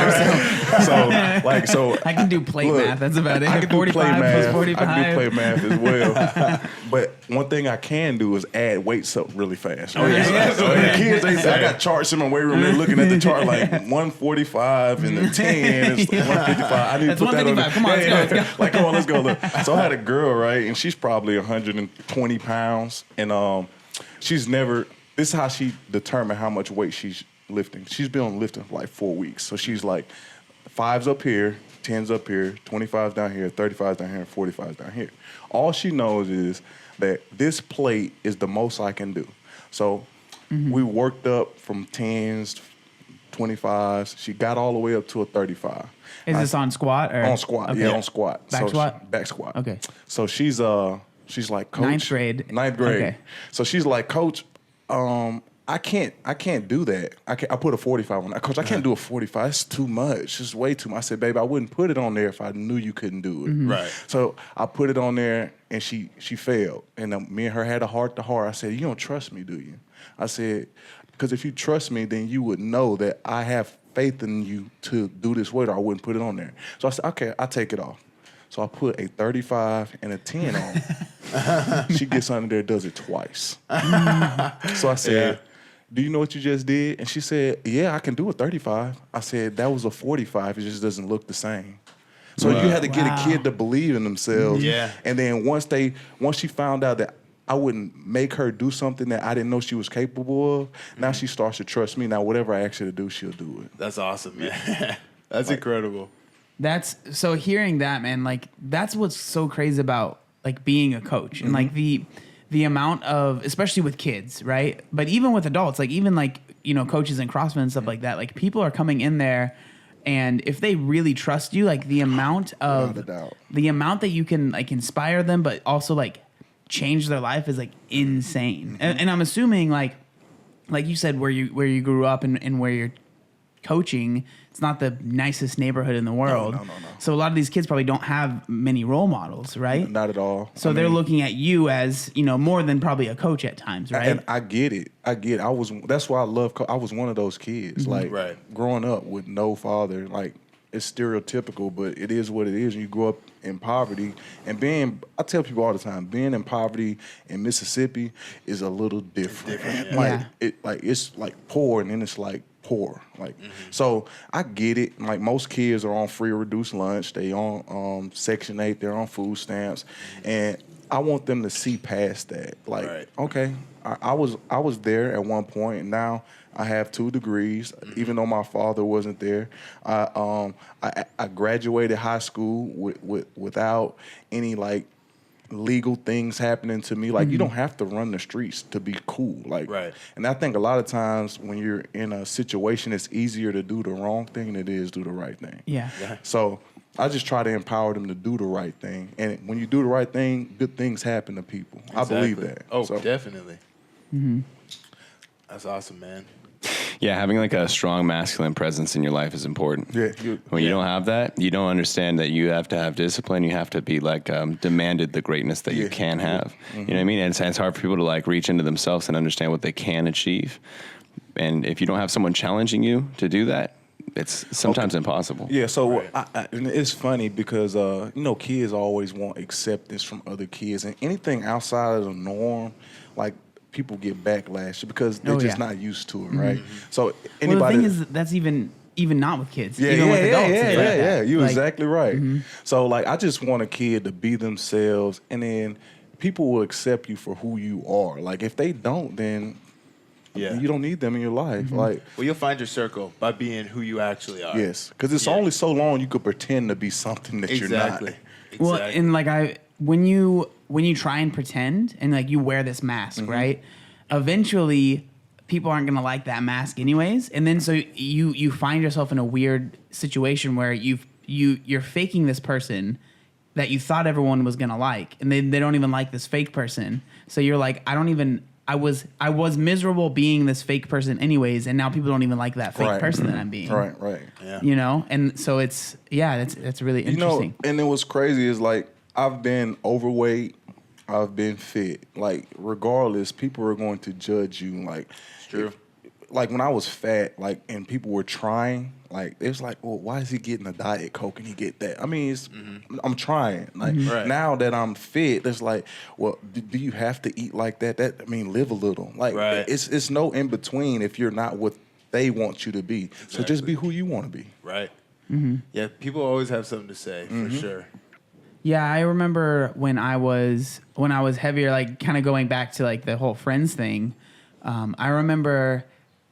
S3: So
S2: I can do plate math. That's about it.
S3: I can do
S2: 45
S3: play math.
S2: plus 45.
S3: I can do play math as well. But one thing I can do is add weights up really fast. So the kids, I got charts in my weight room. They're looking at the chart like 145 and the 10 is 155. I need to put that on.
S2: Come on, let's go.
S3: Like, come on, let's go. Look. So I had a girl, right, and she's probably 120 pounds, and she's never. This is how she determined how much weight she's lifting. She's been lifting for like 4 weeks. So she's like 5's up here, 10's up here, 25's down here, 35's down here, and 45's down here. All she knows is that this plate is the most I can do. So we worked up from 10's, 25's. She got all the way up to a 35.
S2: Is this on squat or
S3: on squat?
S2: Okay.
S3: Yeah, on squat.
S2: Back squat?
S3: Back squat.
S2: Okay.
S3: So she's like, Coach.
S2: 9th grade.
S3: 9th grade.
S2: Okay.
S3: So she's like, Coach, I can't do that. I put a 45 on that. Coach, I can't do a 45. It's too much. It's way too much. I said, babe, I wouldn't put it on there if I knew you couldn't do it.
S5: Right.
S3: So I put it on there, and she failed. And me and her had a heart-to-heart. I said, you don't trust me, do you? I said, because if you trust me, then you would know that I have faith in you to do this weight, or I wouldn't put it on there. So I said, okay, I'll take it off. So I put a 35 and a 10 on. She gets under there, does it twice. So I said, do you know what you just did? And she said, yeah, I can do a 35. I said, that was a 45. It just doesn't look the same. So you had to get a kid to believe in themselves.
S5: Yeah.
S3: And then once she found out that I wouldn't make her do something that I didn't know she was capable of, now she starts to trust me. Now, whatever I ask her to do, she'll do it.
S5: That's awesome, man. That's incredible.
S2: That's so hearing that, man, like that's what's so crazy about like being a coach and like the amount of, especially with kids, right? But even with adults, like even like, you know, coaches in CrossFit and stuff like that, like people are coming in there and if they really trust you, like the amount that you can like inspire them, but also like change their life is like insane. And I'm assuming like you said, where you grew up and where you're coaching, it's not the nicest neighborhood in the world. No. So a lot of these kids probably don't have many role models, right?
S3: Not at all.
S2: So they're looking at you as, you know, more than probably a coach at times, right?
S3: And I get it. That's why I love. I was one of those kids, like growing up with no father. Like it's stereotypical, but it is what it is. You grow up in poverty, and I tell people all the time, being in poverty in Mississippi is a little different. It's like poor, and then it's like poor. Like so I get it. Like most kids are on free or reduced lunch. They on Section 8, they're on food stamps. And I want them to see past that. Like, okay, I was there at one point, and now I have 2 degrees, even though my father wasn't there. I graduated high school without any like legal things happening to me. Like you don't have to run the streets to be cool. Like, and I think a lot of times when you're in a situation, it's easier to do the wrong thing than it is do the right thing.
S2: Yeah.
S3: So I just try to empower them to do the right thing. And when you do the right thing, good things happen to people.
S5: Exactly.
S3: I believe that.
S5: Oh,
S3: so.
S5: Definitely. That's awesome, man.
S4: Yeah, having like a strong masculine presence in your life is important.
S3: Yeah.
S4: When you don't have that, you don't understand that you have to have discipline. You have to be like demanded the greatness that you can have. You know what I mean? And it's hard for people to like reach into themselves and understand what they can achieve. And if you don't have someone challenging you to do that, it's sometimes impossible.
S3: Yeah, so and it's funny because, you know, kids always want acceptance from other kids. And anything outside of the norm, like, people get backlash because they're just not used to it, right? So anybody.
S2: Well, the thing is, that's even not with kids. Even with adults.
S3: Yeah. You're exactly right. So like, I just want a kid to be themselves, and then people will accept you for who you are. Like if they don't, then you don't need them in your life. Like,
S5: well, you'll find your circle by being who you actually are.
S3: Yes, because it's only so long you could pretend to be something that you're not.
S2: Well, and like when you try and pretend and like you wear this mask, right? Eventually, people aren't gonna like that mask anyways, and then so you find yourself in a weird situation where you're faking this person that you thought everyone was gonna like, and they don't even like this fake person. So you're like, I was miserable being this fake person anyways, and now people don't even like that fake person that I'm being.
S3: Right.
S5: Yeah.
S2: You know, and so it's that's really interesting.
S3: You know, and then what's crazy is like I've been overweight, I've been fit. Like regardless, people are going to judge you. Like
S5: it's true.
S3: Like when I was fat, like and people were trying, like it was like, well, why is he getting a Diet Coke and he get that? I mean, I'm trying. Like now that I'm fit, it's like, well, do you have to eat like that? Live a little. Like it's no in between if you're not what they want you to be. Exactly. So just be who you want to be.
S5: Right. Yeah, people always have something to say for sure.
S2: Yeah, I remember when I was heavier, like kind of going back to like the whole friends thing. I remember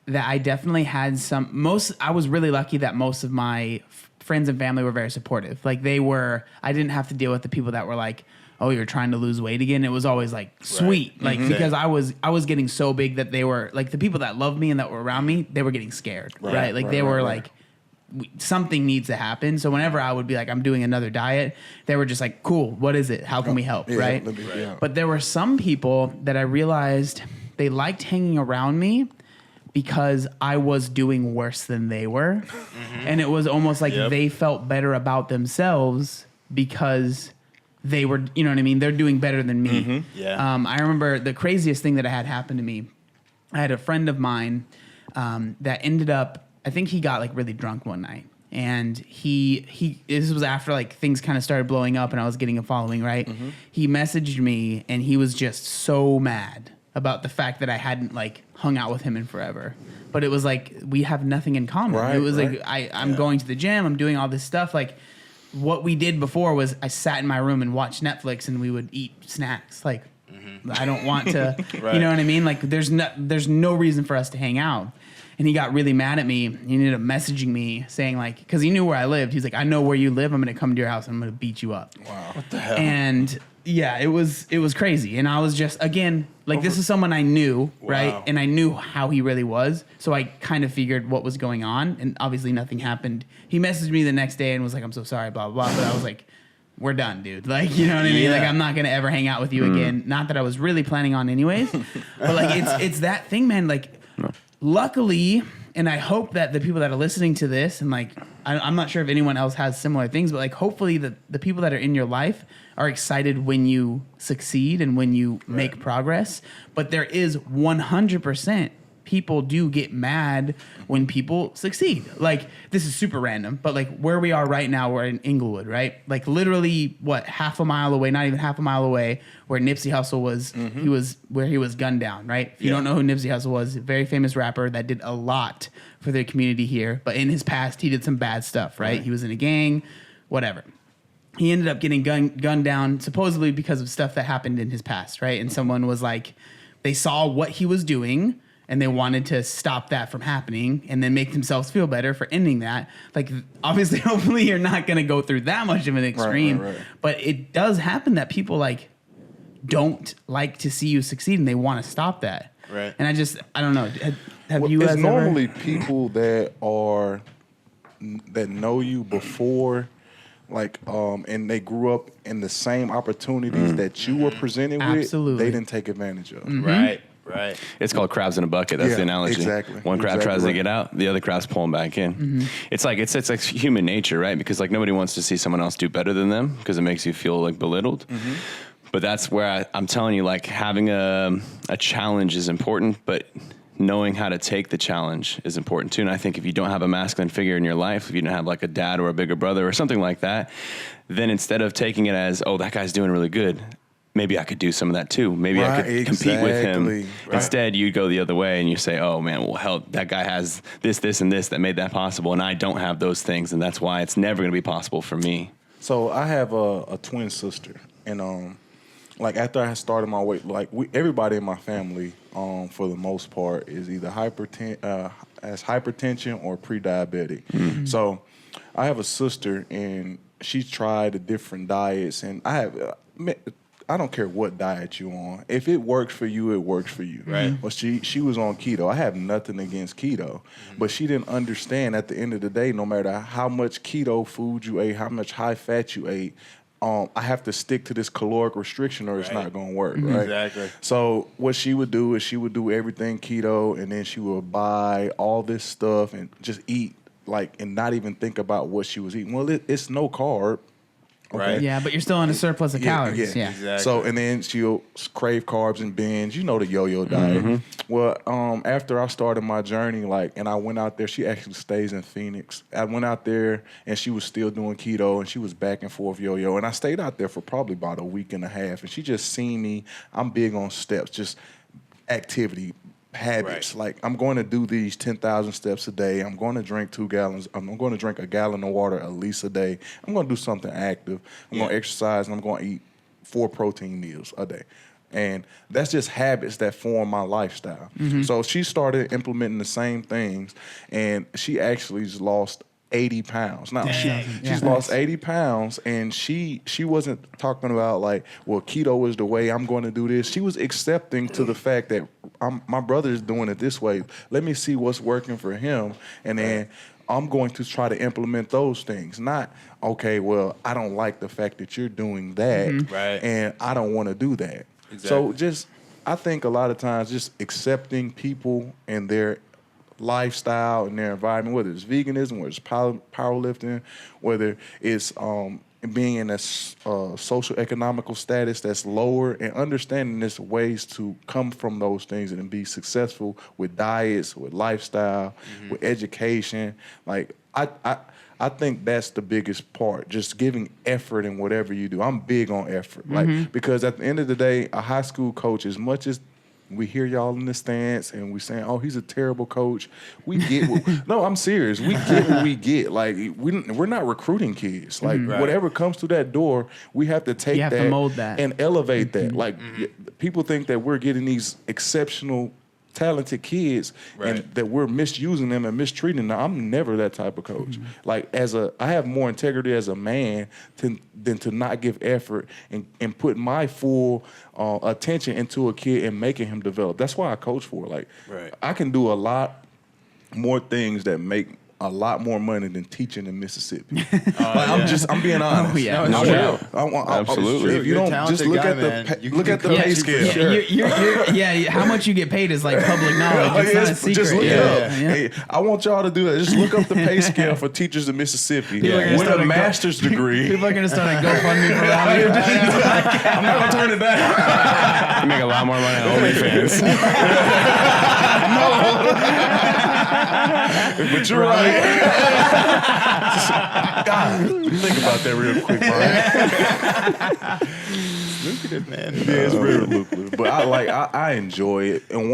S2: that I definitely had I was really lucky that most of my friends and family were very supportive. Like I didn't have to deal with the people that were like, oh, you're trying to lose weight again. It was always like sweet. Like because I was getting so big that they were like the people that loved me and that were around me, they were getting scared. Right. Like they were like, something needs to happen. So whenever I would be like, I'm doing another diet, they were just like, cool, what is it? How can we help? Right. But there were some people that I realized they liked hanging around me because I was doing worse than they were. And it was almost like they felt better about themselves because they were, you know what I mean? They're doing better than me. I remember the craziest thing that had happened to me. I had a friend of mine that ended up, I think he got like really drunk one night. And this was after like things kind of started blowing up and I was getting a following, right? He messaged me and he was just so mad. about the fact that I hadn't like hung out with him in forever. But it was like we have nothing in common.
S3: Right,
S2: it was
S3: right.
S2: like I'm going to the gym, I'm doing all this stuff. Like what we did before was I sat in my room and watched Netflix and we would eat snacks. Like I don't want to,
S5: Right.
S2: you know what I mean? Like there's no reason for us to hang out. And he got really mad at me. He ended up messaging me saying like, because he knew where I lived. He's like, I know where you live. I'm going to come to your house and I'm going to beat you up.
S3: Wow.
S5: What the hell?
S2: And yeah, it was crazy. And I was just, again, like this is someone I knew, right?
S5: Wow.
S2: And I knew how he really was. So I kind of figured what was going on. And obviously nothing happened. He messaged me the next day and was like, I'm so sorry, blah, blah, blah. But I was like, we're done, dude. Like, you know what I mean?
S5: Yeah.
S2: Like, I'm not going to ever hang out with you again. Not that I was really planning on anyways. But like, it's that thing, man. Like, luckily, and I hope that the people that are listening to this, and like, I'm not sure if anyone else has similar things, but like, hopefully the people that are in your life are excited when you succeed and when you make progress. But there is 100% people do get mad when people succeed. Like, this is super random, but like where we are right now, we're in Inglewood, right? Like literally half a mile away, not even half a mile away, where Nipsey Hussle was, he was gunned down, right? If you don't know who Nipsey Hussle was, a very famous rapper that did a lot for the community here, but in his past, he did some bad stuff, right? He was in a gang, whatever. He ended up getting gunned down supposedly because of stuff that happened in his past, right? And someone was like, they saw what he was doing and they wanted to stop that from happening and then make themselves feel better for ending that. Like, obviously, hopefully you're not going to go through that much of an extreme,
S3: right.
S2: but it does happen that people like don't like to see you succeed and they want to stop that.
S5: Right.
S2: And I don't know. Have you
S3: It's
S2: guys
S3: normally
S2: ever?
S3: people that know you before, like, and they grew up in the same opportunities that you were presented
S2: Absolutely.
S3: with. They didn't take advantage of.
S5: Right. Right.
S4: It's called crabs in a bucket. That's
S3: Yeah,
S4: the analogy.
S3: exactly.
S4: One crab
S3: Exactly
S4: tries to
S3: right.
S4: get out, the other crab's pulling back in. It's like it's like human nature, right? Because like nobody wants to see someone else do better than them because it makes you feel like belittled. But that's where I'm telling you, like having a challenge is important, but knowing how to take the challenge is important too. And I think if you don't have a masculine figure in your life, if you don't have like a dad or a bigger brother or something like that, then instead of taking it as, oh, that guy's doing really good, maybe I could do some of that too. Maybe I
S3: Right,
S4: could compete with him.
S3: exactly. Right.
S4: Instead, you go the other way and you say, oh man, well, hell, that guy has this, this, and this that made that possible. And I don't have those things. And that's why it's never going to be possible for me.
S3: So I have a twin sister, and like after I started my weight, like everybody in my family, for the most part, is either hypertension or pre-diabetic. So I have a sister, and she's tried the different diets, and I don't care what diet you're on. If it works for you, it works for you.
S5: Right.
S3: Well, she was on keto. I have nothing against keto, but she didn't understand at the end of the day, no matter how much keto food you ate, how much high fat you ate, I have to stick to this caloric restriction or it's
S5: Right.
S3: not going to work, right?
S5: Exactly.
S3: So what she would do is she would do everything keto, and then she would buy all this stuff and just eat, like, and not even think about what she was eating. Well, it's no carb.
S5: Right.
S2: Yeah, but you're still on a surplus of calories. Yeah.
S5: Exactly.
S3: So, and then she'll crave carbs and binge. You know the yo-yo diet. Well, after I started my journey, and I went out there, she actually stays in Phoenix. I went out there, and she was still doing keto, and she was back and forth yo-yo. And I stayed out there for probably about a week and a half, and she just seen me. I'm big on steps, just activity, habits.
S5: Right.
S3: Like, I'm going to do these 10,000 steps a day. I'm going to drink 2 gallons. I'm going to drink a gallon of water at least a day. I'm going to do something active. I'm going to exercise, and I'm going to eat 4 protein meals a day. And that's just habits that form my lifestyle. So she started implementing the same things, and she actually just lost 80 pounds. Now, she's lost 80 pounds, and she wasn't talking about like, well, keto is the way, I'm going to do this. She was accepting to the fact that my brother is doing it this way. Let me see what's working for him, and then I'm going to try to implement those things. Not, okay, well, I don't like the fact that you're doing that,
S5: Right.
S3: and I don't want to do that.
S5: Exactly.
S3: So just, I think a lot of times just accepting people and their lifestyle and their environment, whether it's veganism, whether it's powerlifting, whether it's being in a social economical status that's lower, and understanding there's ways to come from those things and be successful with diets, with lifestyle, with education. Like I think that's the biggest part, just giving effort in whatever you do. I'm big on effort, like, because at the end of the day, a high school coach, as much as we hear y'all in the stands and we saying, "Oh, he's a terrible coach." We get no, I'm serious. We get what we get. Like we're not recruiting kids. Like whatever comes through that door, we have to take
S2: to mold that
S3: and elevate that. Like people think that we're getting these exceptional, talented kids and that we're misusing them and mistreating them. I'm never that type of coach. Like I have more integrity as a man than to not give effort and put my full attention into a kid and making him develop. That's why I coach for. Like I can do a lot more things that make a lot more money than teaching in Mississippi. I'm being honest.
S2: Oh, yeah.
S4: Absolutely.
S3: If you don't just look at the pay scale.
S2: How much you get paid is like public knowledge. It's not a secret.
S3: Just look it up. Hey, I want y'all to do that. Just look up the pay scale for teachers in Mississippi with a master's degree.
S2: People are going to start a GoFundMe for that.
S3: I'm not going to turn it down.
S4: You make a lot more money on OnlyFans.
S3: But you're right. God, think about that real quick, Brian.
S5: Lucrative, man.
S3: Yeah, it's very lucrative. But I enjoy it. And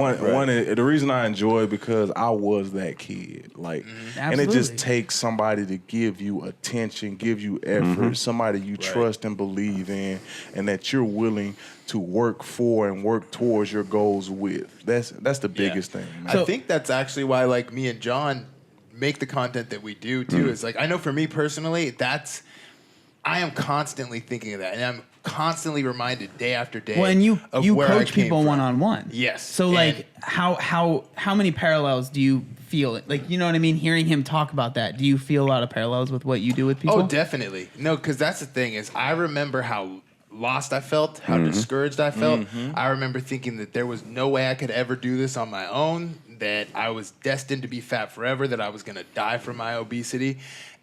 S3: the reason I enjoy it because I was that kid. Like and it just takes somebody to give you attention, give you effort, somebody you trust and believe in, and that you're willing to work for and work towards your goals with. That's the biggest thing, man.
S5: I think that's actually why like me and John make the content that we do too. Is like I know for me personally, I am constantly thinking of that, and I'm constantly reminded day after day.
S2: Well, and you coach people
S5: from.
S2: one-on-one.
S5: Yes.
S2: So like how many parallels do you feel? Like, you know what I mean? Hearing him talk about that, do you feel a lot of parallels with what you do with people?
S5: Oh, definitely. No, because that's the thing is I remember how lost I felt, how discouraged I felt. I remember thinking that there was no way I could ever do this on my own, that I was destined to be fat forever, that I was going to die from my obesity.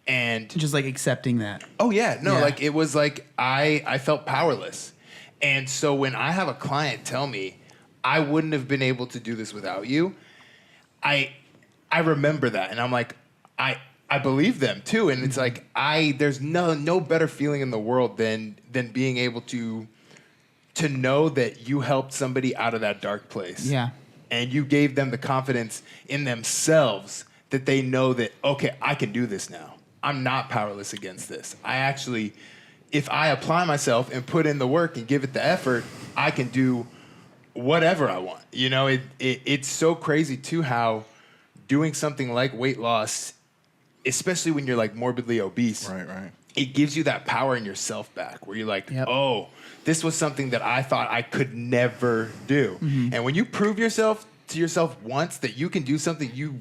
S5: And
S2: just like accepting that.
S5: Oh, yeah. No, like it was like I felt powerless. And so when I have a client tell me, I wouldn't have been able to do this without you, I remember that. And I'm like, I believe them too. And it's like there's no better feeling in the world than being able to know that you helped somebody out of that dark place.
S2: Yeah.
S5: And you gave them the confidence in themselves that they know that, okay, I can do this now. I'm not powerless against this. I actually, if I apply myself and put in the work and give it the effort, I can do whatever I want. You know, it's so crazy too how doing something like weight loss, especially when you're like morbidly obese,
S3: right.
S5: It gives you that power in yourself back where you're like, oh, this was something that I thought I could never do. And when you prove to yourself once that you can do something you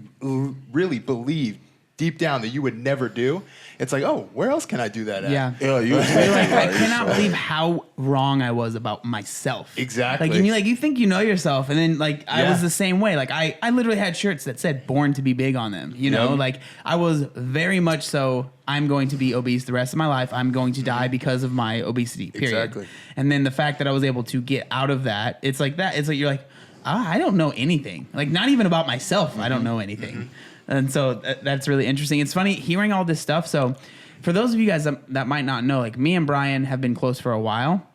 S5: really believe deep down that you would never do, it's like, oh, where else can I do that at?
S2: Yeah. I cannot believe how wrong I was about myself.
S5: Exactly.
S2: Like, you think you know yourself, and then like I was the same way. Like I literally had shirts that said "Born to be big" on them. You know, like I was very much so. I'm going to be obese the rest of my life. I'm going to die because of my obesity. Period.
S5: Exactly.
S2: And then the fact that I was able to get out of that, it's like that. It's like you're like, I don't know anything. Like not even about myself. I don't know anything. And so that's really interesting. It's funny hearing all this stuff. So for those of you guys that might not know, like me and Brian have been close for a while,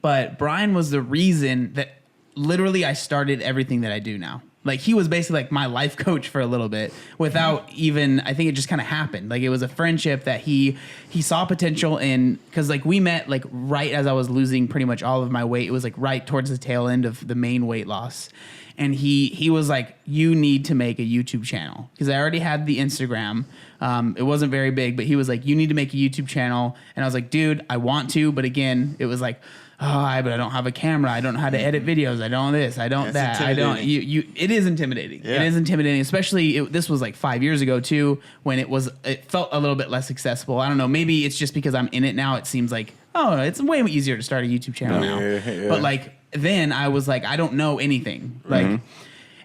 S2: but Brian was the reason that literally I started everything that I do now. Like he was basically like my life coach for a little bit without even, I think it just kind of happened. Like it was a friendship that he saw potential in, because like we met like right as I was losing pretty much all of my weight. It was like right towards the tail end of the main weight loss. And he was like, you need to make a YouTube channel. Because I already had the Instagram. It wasn't very big, but he was like, you need to make a YouTube channel. And I was like, dude, I want to. But again, it was like, but I don't have a camera. I don't know how to edit videos. I don't this. I don't that. I don't. It is intimidating. Yeah. It is intimidating, especially this was like 5 years ago too, when it felt a little bit less accessible. I don't know. Maybe it's just because I'm in it now. It seems like, it's way easier to start a YouTube channel now. Yeah. But like then I was like, I don't know anything. Like,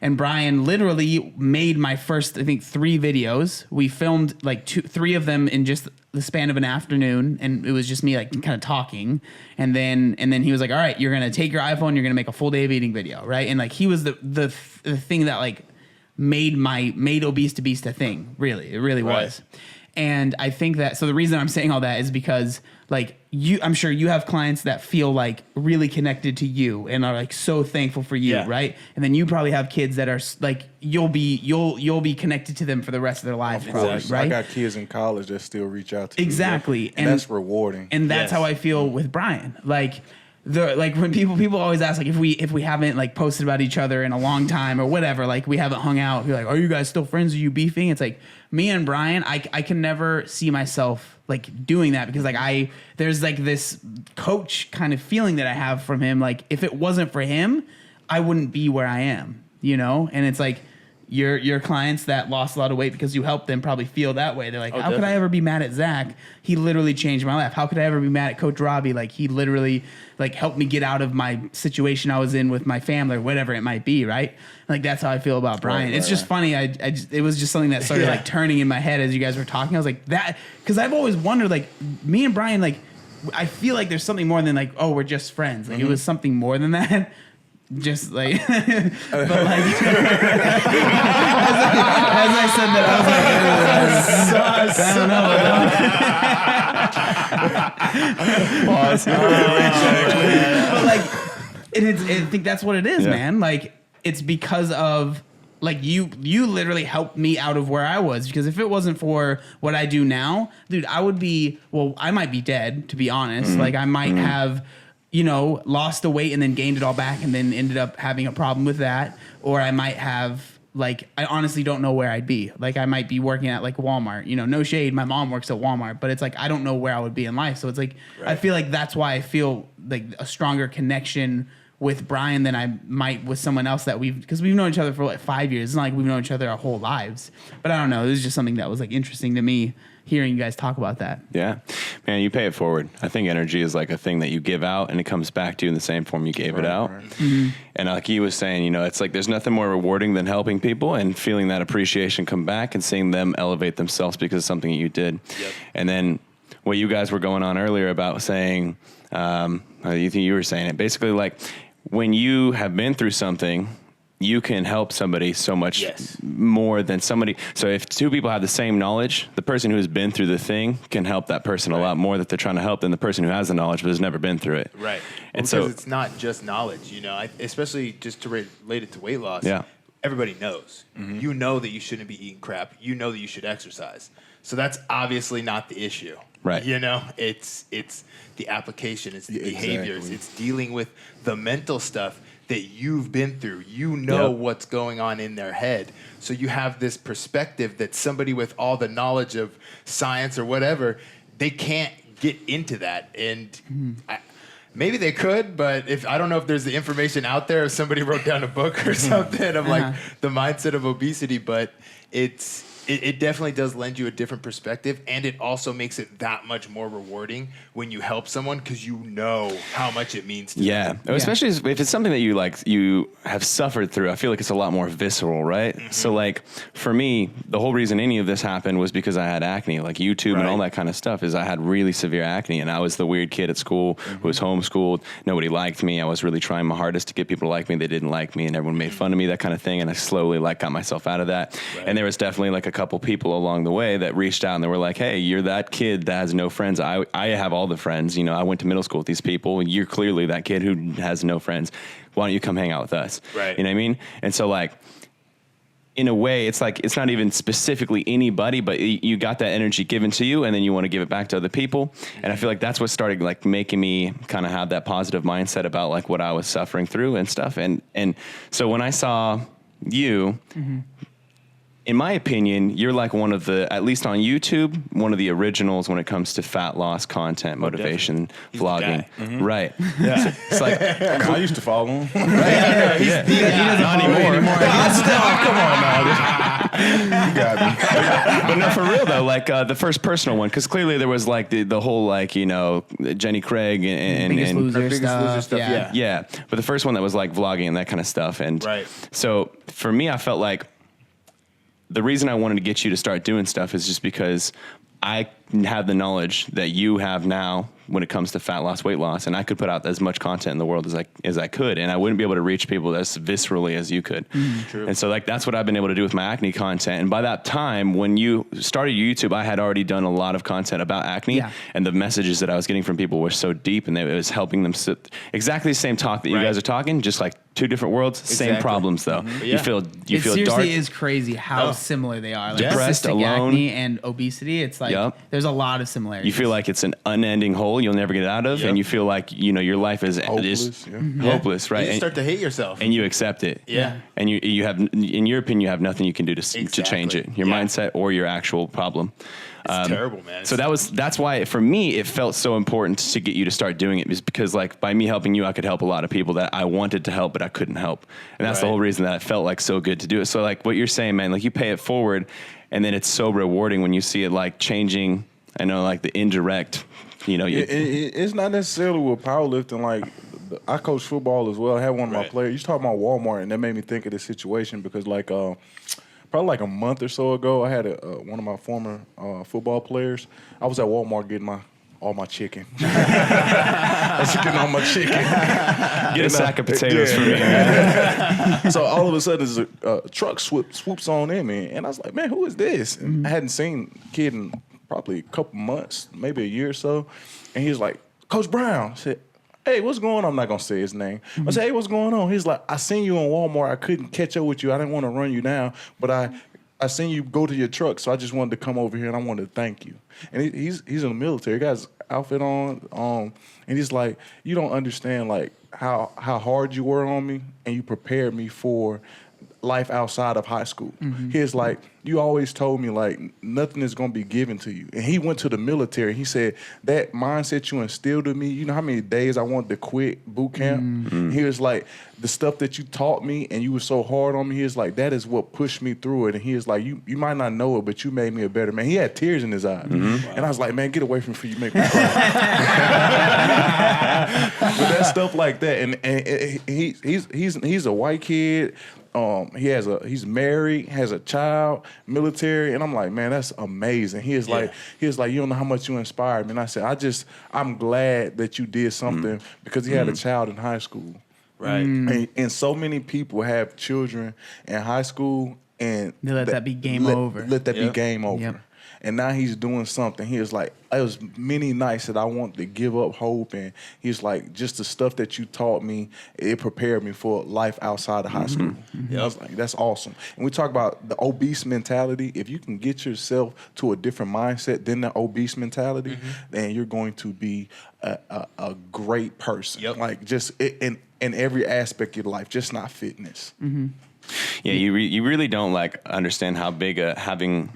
S2: and Brian literally made my first, I think, 3 videos. We filmed like 3 of them in just the span of an afternoon, and it was just me like kind of talking. And then he was like, all right, you're gonna take your iPhone, you're gonna make a full day of eating video, right? And like he was the thing that like made Obese to Beast a thing. Really, it really was. And I think that, so the reason I'm saying all that is because like I'm sure you have clients that feel like really connected to you and are like so thankful for you, right? And then you probably have kids that are like you'll be connected to them for the rest of their lives,
S3: Exactly.
S2: right?
S3: I got kids in college that still reach out to
S2: exactly.
S3: me. And that's rewarding.
S2: And that's how I feel with Brian. Like when people always ask like if we haven't like posted about each other in a long time or whatever, like we haven't hung out, you're like, are you guys still friends? Are you beefing? It's like me and Brian, I can never see myself like doing that because like there's like this coach kind of feeling that I have from him. Like if it wasn't for him, I wouldn't be where I am, you know? And it's like your clients that lost a lot of weight because you helped them probably feel that way. They're like, how could I ever be mad at Zach? He literally changed my life. How could I ever be mad at Coach Robbie? Like he literally like helped me get out of my situation I was in with my family or whatever it might be, right? Like that's how I feel about Brian. It's just funny. It was just something that started like turning in my head as you guys were talking. I was like that because I've always wondered like me and Brian like I feel like there's something more than like oh we're just friends. Like it was something more than that. Just like, but like, as I said that, I was like, but like, I think that's what it is, man. Like, it's because of like you literally helped me out of where I was because if it wasn't for what I do now, dude, I might be dead, to be honest. Like, I might have. You know, lost the weight and then gained it all back and then ended up having a problem with that. Or I might have, like, I honestly don't know where I'd be. Like, I might be working at, like, Walmart. You know, no shade, my mom works at Walmart. But it's like, I don't know where I would be in life. So it's like, I feel like that's why I feel, like, a stronger connection with Brian than I might with someone else that because we've known each other for, like, 5 years. It's not like we've known each other our whole lives. But I don't know. It was just something that was, like, interesting to me. Hearing you guys talk about that.
S4: Yeah. Man, you pay it forward. I think energy is like a thing that you give out and it comes back to you in the same form you gave it out. Right. Mm-hmm. And like he was saying, you know, it's like there's nothing more rewarding than helping people and feeling that appreciation come back and seeing them elevate themselves because of something that you did. Yep. And then what you guys were going on earlier about saying, you were saying it, basically like when you have been through something, you can help somebody so much more than somebody. So if two people have the same knowledge, the person who's been through the thing can help that person a lot more that they're trying to help than the person who has the knowledge but has never been through it.
S5: Right.
S4: And
S5: because it's not just knowledge, you know, especially just to relate it to weight loss. Yeah. Everybody knows. Mm-hmm. You know that you shouldn't be eating crap. You know that you should exercise. So that's obviously not the issue.
S4: Right.
S5: You know, it's the application, it's the behaviors, it's dealing with the mental stuff that you've been through. You know what's going on in their head. So you have this perspective that somebody with all the knowledge of science or whatever, they can't get into that. And maybe they could, but I don't know if there's the information out there if somebody wrote down a book or something of like the mindset of obesity, but it definitely does lend you a different perspective, and it also makes it that much more rewarding when you help someone because you know how much it means to them.
S4: Especially if it's something that you have suffered through. I feel like it's a lot more visceral, right? Mm-hmm. So like for me, the whole reason any of this happened was because I had acne, like YouTube and all that kind of stuff. Is I had really severe acne, and I was the weird kid at school who was homeschooled. Nobody liked me. I was really trying my hardest to get people to like me. They didn't like me, and everyone made fun of me, that kind of thing. And I slowly like got myself out of that. And there was definitely like a couple people along the way that reached out and they were like, hey, you're that kid that has no friends. I have all the friends. You know, I went to middle school with these people. You're clearly that kid who has no friends. Why don't you come hang out with us?
S5: Right.
S4: You know what I mean? And so like, in a way, it's like, it's not even specifically anybody, but you got that energy given to you and then you want to give it back to other people. And I feel like that's what started like making me kind of have that positive mindset about like what I was suffering through and stuff. And so when I saw you, in my opinion, you're like one of the, at least on YouTube, one of the originals when it comes to fat loss content, motivation, vlogging. Right. Yeah. It's like,
S3: I used to follow him.
S4: Right. He doesn't not anymore.
S3: Come on now. You got me.
S4: But no, for real though, like the first personal one, because clearly there was like the whole like, you know, Jenny Craig and
S2: Biggest Loser stuff.
S4: Yeah. But the first one that was like vlogging and that kind of stuff. And so for me, I felt like, the reason I wanted to get you to start doing stuff is just because I have the knowledge that you have now when it comes to fat loss, weight loss, and I could put out as much content in the world as I could, and I wouldn't be able to reach people as viscerally as you could.
S5: True.
S4: And so like that's what I've been able to do with my acne content. And by that time, when you started YouTube, I had already done a lot of content about acne, and the messages that I was getting from people were so deep, and it was helping them sit exactly the same talk that you guys are talking, just like two different worlds, same problems though.
S2: It
S4: feel
S2: seriously
S4: dark.
S2: is crazy how similar they are. Like
S4: Depressed,
S2: cystic
S4: alone.
S2: acne and obesity, it's like there's a lot of similarities.
S4: You feel like it's an unending hole you'll never get out of, and you feel like your life is hopeless, right?
S5: You start to hate yourself,
S4: and you accept it.
S5: Yeah,
S4: and you have, in your opinion, you have nothing you can do to change it, your mindset or your actual problem.
S5: It's terrible, man.
S4: So that's why for me it felt so important to get you to start doing it, is because like by me helping you, I could help a lot of people that I wanted to help but I couldn't help, and that's the whole reason that it felt like so good to do it. So like what you're saying, man, like you pay it forward, and then it's so rewarding when you see it like changing. I know like the indirect,
S3: it's not necessarily with powerlifting. Like I coach football as well. I had one of my players. You talking about Walmart, and that made me think of this situation because like probably like a month or so ago, I had one of my former football players. I was at Walmart getting all my chicken. I was getting all my chicken.
S4: Get a sack of potatoes for me.
S3: So all of a sudden, a truck swoops on in me, and I was like, "Man, who is this?" And I hadn't seen the kid in probably a couple months, maybe a year or so, and he was like, "Coach Brown," I said, "Hey, what's going on?" I'm not gonna say his name. I said, "Hey, what's going on?" He's like, "I seen you in Walmart. I couldn't catch up with you. I didn't want to run you down, but I seen you go to your truck, so I just wanted to come over here and I wanted to thank you." And he's in the military. He got his outfit on, and he's like, "You don't understand like how hard you were on me, and you prepared me for life outside of high school." He's like, "You always told me like nothing is gonna be given to you." And he went to the military. He said that mindset you instilled in me. You know how many days I wanted to quit boot camp. He was like, the stuff that you taught me, and you were so hard on me. He was like, that is what pushed me through it. And he was like, you might not know it, but you made me a better man. He had tears in his eyes, and I was like, man, get away from me before you make me cry. But that stuff like that, and he's a white kid. He's married, has a child, military, and I'm like, man, that's amazing. He was like, you don't know how much you inspired me. And I said, I'm glad that you did something because he had a child in high school.
S5: Right.
S3: And so many people have children in high school and
S2: they let that be game over.
S3: Let that be game over.
S2: Yep.
S3: And now he's doing something. He was like, it was many nights that I wanted to give up hope. And he's like, just the stuff that you taught me, it prepared me for life outside of high school. I was like, that's awesome. And we talk about the obese mentality. If you can get yourself to a different mindset than the obese mentality, then you're going to be a great person. Like just in every aspect of your life, just not fitness.
S4: Yeah, you really don't like understand how big having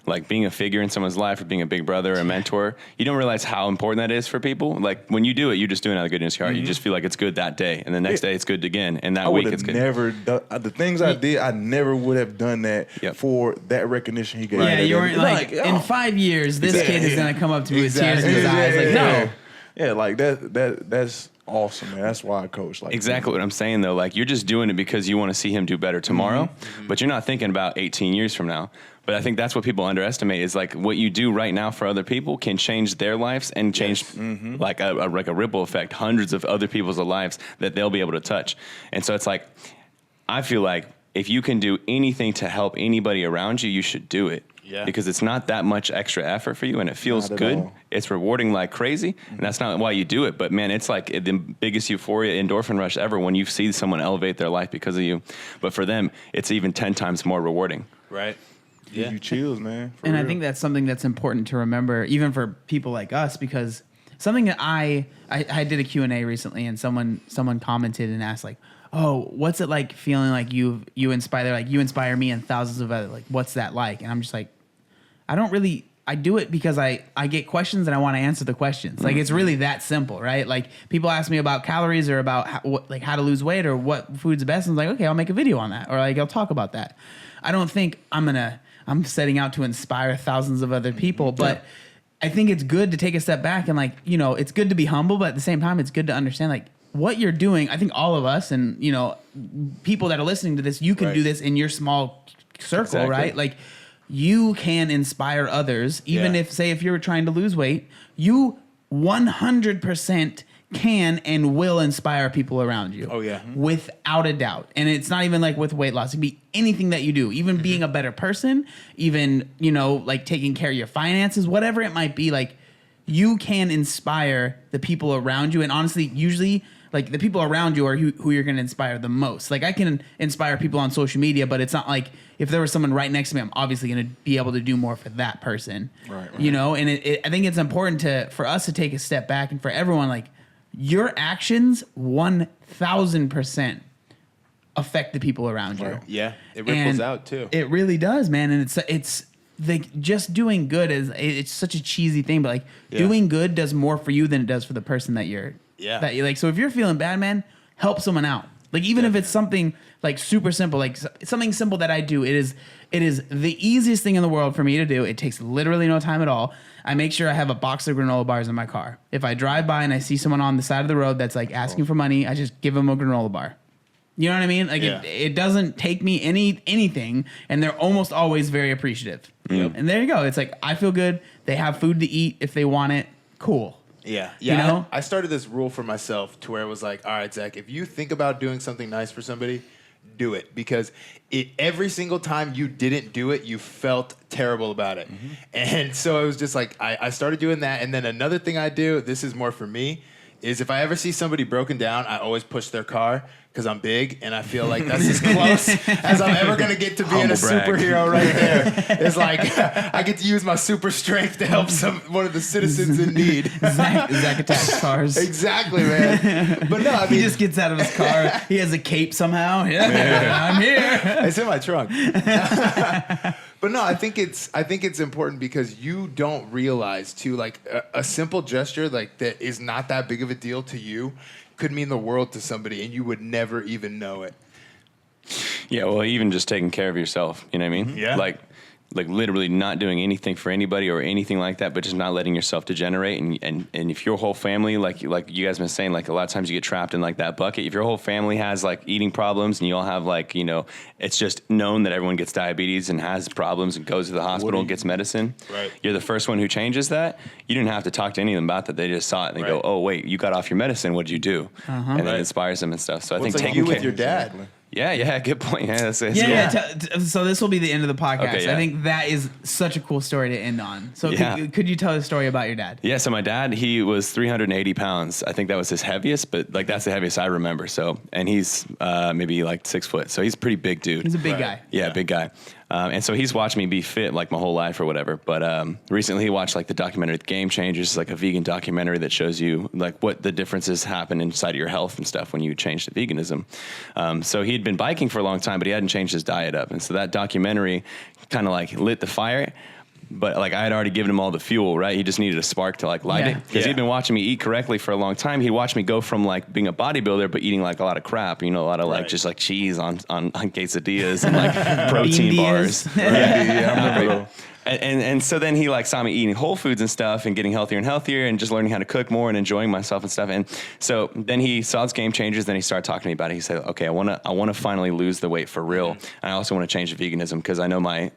S4: like being a figure in someone's life or being a big brother or a mentor, you don't realize how important that is for people. Like when you do it, you're just doing it out of goodness of your heart. You just feel like it's good that day, and the next day it's good again, and that week it's good.
S3: Never done the things I did. I never would have done that for that recognition he gave.
S2: Yeah, you weren't like in 5 years, this kid is gonna come up to me with tears in his eyes. Like no,
S3: yeah, like that's awesome, man. That's why I coach. Like
S4: exactly what I'm saying though. Like you're just doing it because you want to see him do better tomorrow, but you're not thinking about 18 years from now. But I think that's what people underestimate is like what you do right now for other people can change their lives and change like a ripple effect, hundreds of other people's lives that they'll be able to touch. And so it's like, I feel like if you can do anything to help anybody around you, you should do it. Yeah. Because it's not that much extra effort for you and it feels good. All. It's rewarding like crazy. And that's not why you do it. But man, it's like the biggest euphoria endorphin rush ever when you see someone elevate their life because of you. But for them, it's even 10 times more rewarding.
S5: Right.
S3: Give you chills, man.
S2: And real. I think that's something that's important to remember, even for people like us, because something that I did a Q&A recently, and someone commented and asked like, "Oh, what's it like feeling like you inspire me and thousands of other, like what's that like?" And I'm just like, I do it because I get questions and I want to answer the questions. Like it's really that simple, right? Like people ask me about calories or about how to lose weight or what food's best, and I'm like, okay, I'll make a video on that, or like I'll talk about that. I don't think I'm setting out to inspire thousands of other people, but I think it's good to take a step back and like, you know, it's good to be humble, but at the same time, it's good to understand like what you're doing. I think all of us and, you know, people that are listening to this, you can do this in your small circle, right? Like you can inspire others, even if you were trying to lose weight, you 100% can and will inspire people around you.
S5: Oh, yeah.
S2: Without a doubt. And it's not even like with weight loss. It can be anything that you do, even being a better person, even, you know, like taking care of your finances, whatever it might be. Like, you can inspire the people around you. And honestly, usually, like, the people around you are who you're going to inspire the most. Like, I can inspire people on social media, but it's not like if there was someone right next to me, I'm obviously going to be able to do more for that person. Right. You know, and I think it's important for us to take a step back, and for everyone, like, your actions 1,000% affect the people around you.
S5: Yeah, it ripples out too.
S2: It really does, man. And it's like, just doing good it's such a cheesy thing, but like doing good does more for you than it does for the person that you're like. So if you're feeling bad, man, help someone out. Like, even if it's something like super simple, like something simple that I do, it is the easiest thing in the world for me to do. It takes literally no time at all. I make sure I have a box of granola bars in my car. If I drive by and I see someone on the side of the road that's like asking for money, I just give them a granola bar. You know what I mean? Like, it doesn't take me anything, and they're almost always very appreciative.
S5: Yep.
S2: And there you go. It's like, I feel good. They have food to eat if they want it. Cool.
S5: Yeah.
S2: You know?
S5: I started this rule for myself to where it was like, all right, Zach, if you think about doing something nice for somebody, do it, because every single time you didn't do it, you felt terrible about it. And so it was just like, I started doing that. And then another thing I do, this is more for me, is if I ever see somebody broken down, I always push their car, because I'm big and I feel like that's as close as I'm ever going to get to being a superhero right there. It's like, I get to use my super strength to help one of the citizens in need.
S2: Zach attacks cars.
S5: Exactly, man. But no, I mean,
S2: He just gets out of his car. He has a cape somehow. Yeah, I'm here.
S5: it's in my trunk. But no, I think it's important, because you don't realize too, like a simple gesture like that is not that big of a deal to you could mean the world to somebody, and you would never even know it.
S4: Yeah, well, even just taking care of yourself, you know what I mean?
S5: Yeah.
S4: Like literally not doing anything for anybody or anything like that, but just not letting yourself degenerate. And if your whole family, like you guys been saying, like a lot of times you get trapped in like that bucket. If your whole family has like eating problems and you all have like, you know, it's just known that everyone gets diabetes and has problems and goes to the hospital and gets medicine.
S5: Right.
S4: You're the first one who changes that. You didn't have to talk to any of them about that. They just saw it and they go, oh, wait, you got off your medicine. What'd you do? And then it inspires them and stuff. So I think
S5: It's like
S4: taking
S5: you
S4: care
S5: with your dad.
S4: Yeah, good point. Yeah, that's cool.
S2: So this will be the end of the podcast.
S4: Okay, yeah.
S2: I think that is such a cool story to end on. So
S4: Yeah.
S2: could you tell a story about your dad?
S4: Yeah, so my dad, he was 380 pounds. I think that was his heaviest, but like that's the heaviest I remember. So, and he's maybe like 6 foot. So he's a pretty big dude.
S2: He's a big guy.
S4: Yeah, big guy. And so he's watched me be fit like my whole life or whatever. But recently he watched like the documentary Game Changers, like a vegan documentary that shows you like what the differences happen inside of your health and stuff when you change to veganism. So he had been biking for a long time, but he hadn't changed his diet up. And so that documentary kind of like lit the fire. But like I had already given him all the fuel, right? He just needed a spark to like light it, because he'd been watching me eat correctly for a long time. He'd watch me go from like being a bodybuilder, but eating like a lot of crap, you know, a lot of like just like cheese on quesadillas and like protein bars. And so then he like saw me eating whole foods and stuff and getting healthier and healthier and just learning how to cook more and enjoying myself and stuff. And so then he saw his Game Changers. Then he started talking to me about it. He said, okay, I want to finally lose the weight for real. And I also want to change to veganism, because I know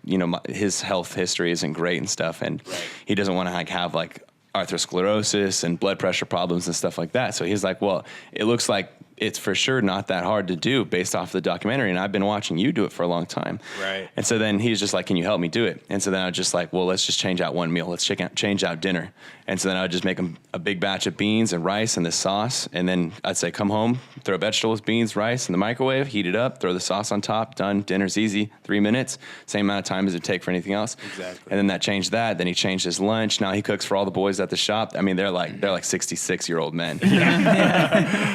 S4: his health history isn't great and stuff. And he doesn't want to like have like atherosclerosis and blood pressure problems and stuff like that. So he's like, well, it looks like it's for sure not that hard to do based off the documentary. And I've been watching you do it for a long time.
S5: Right.
S4: And so then he's just like, can you help me do it? And so then I was just like, well, let's just change out one meal. Let's change out dinner. And so then I would just make him a big batch of beans and rice and this sauce. And then I'd say, come home, throw vegetables, beans, rice in the microwave, heat it up, throw the sauce on top, done. Dinner's easy, 3 minutes, same amount of time as it'd take for anything else.
S5: Exactly.
S4: And then that changed that. Then he changed his lunch. Now he cooks for all the boys at the shop. I mean, they're like 66-year-old men.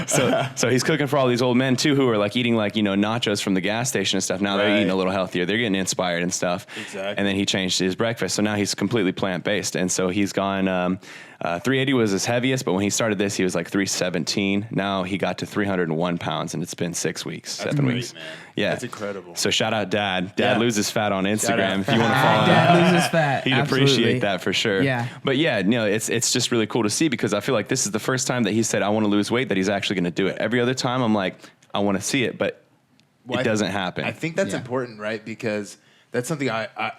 S4: So he's cooking for all these old men too, who are like eating like, nachos from the gas station and stuff. Now they're eating a little healthier. They're getting inspired and stuff.
S5: Exactly.
S4: And then he changed his breakfast. So now he's completely plant-based. And so he's gone, 380 was his heaviest, but when he started this, he was like 317. Now he got to 301 pounds, and it's been 6 weeks,
S5: That's
S4: 7
S5: great,
S4: weeks.
S5: Man.
S4: Yeah.
S5: That's incredible.
S4: So shout out Dad. Dad loses fat on Instagram. If you want to
S2: Dad
S4: follow him.
S2: loses fat.
S4: He'd
S2: Absolutely.
S4: appreciate that for sure.
S2: Yeah.
S4: But yeah, it's just really cool to see, because I feel like this is the first time that he said, I want to lose weight, that he's actually going to do it. Every other time I'm like, I want to see it, but it doesn't happen.
S5: I think that's important, right? Because that's something I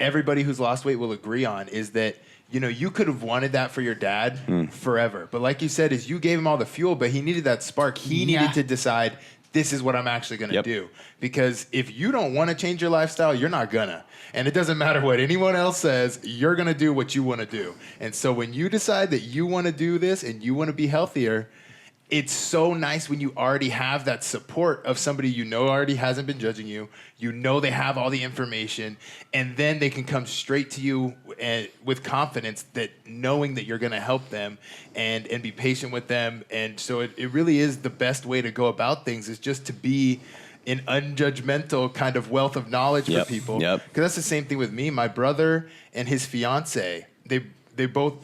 S5: everybody who's lost weight will agree on, is that you could have wanted that for your dad forever. But like you said, is you gave him all the fuel, but he needed that spark. He needed to decide, this is what I'm actually going to do. Because if you don't want to change your lifestyle, you're not gonna. And it doesn't matter what anyone else says, you're going to do what you want to do. And so when you decide that you want to do this and you want to be healthier, it's so nice when you already have that support of somebody already hasn't been judging you. They have all the information, and then they can come straight to you with confidence, that knowing that you're going to help them and be patient with them. And so it really is the best way to go about things, is just to be an unjudgmental kind of wealth of knowledge for people. Because that's the same thing with me. My brother and his fiance, they both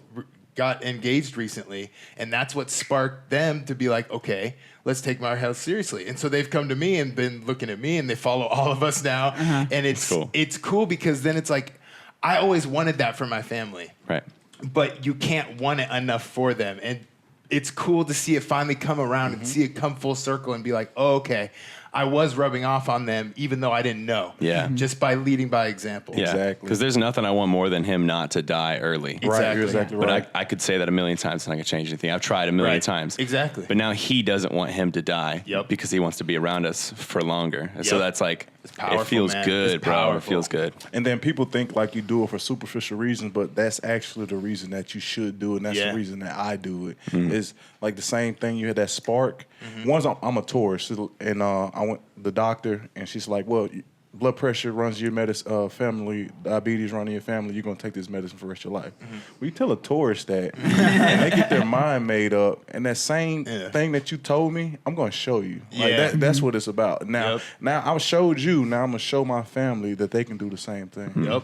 S5: got engaged recently, and that's what sparked them to be like, okay, let's take my health seriously. And so they've come to me and been looking at me, and they follow all of us now. And it's cool because then it's like, I always wanted that for my family. Right. But you can't want it enough for them. And it's cool to see it finally come around and see it come full circle and be like, oh, okay, I was rubbing off on them even though I didn't know. Yeah. Just by leading by example.
S4: Yeah. Exactly. Because there's nothing I want more than him not to die early.
S3: Exactly. Right. You're exactly right.
S4: But I could say that a million times and I could change anything. I've tried a million times.
S5: Exactly.
S4: But now he doesn't want him to die because he wants to be around us for longer. And so that's like, it feels good, bro. It feels good.
S3: And then people think like you do it for superficial reasons, but that's actually the reason that you should do it. And that's the reason that I do it. It's like the same thing. You had that spark. Once I'm a Taurus, and I went to the doctor, and she's like, well, blood pressure runs your family, diabetes running your family, you're going to take this medicine for the rest of your life. Well, you tell a Taurus that, and they get their mind made up, and that same thing that you told me, I'm going to show you. Like that's what it's about. Now I showed you, now I'm going to show my family that they can do the same thing.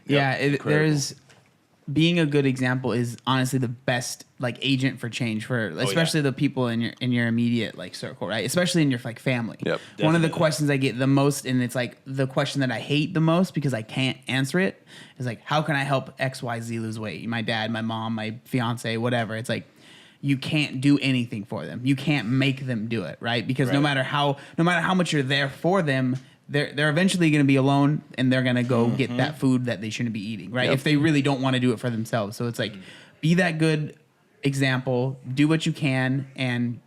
S2: There's being a good example is honestly the best like agent for change for especially the people in your immediate like circle, right? Especially in your like family. One of the questions I get the most, and it's like the question that I hate the most because I can't answer it, is like, how can I help XYZ lose weight? My dad, my mom, my fiance, whatever. It's like, you can't do anything for them. You can't make them do it, right? Because no matter how much you're there for them, they're eventually going to be alone, and they're going to go get that food that they shouldn't be eating, right? If they really don't want to do it for themselves. So it's like, be that good example, do what you can, and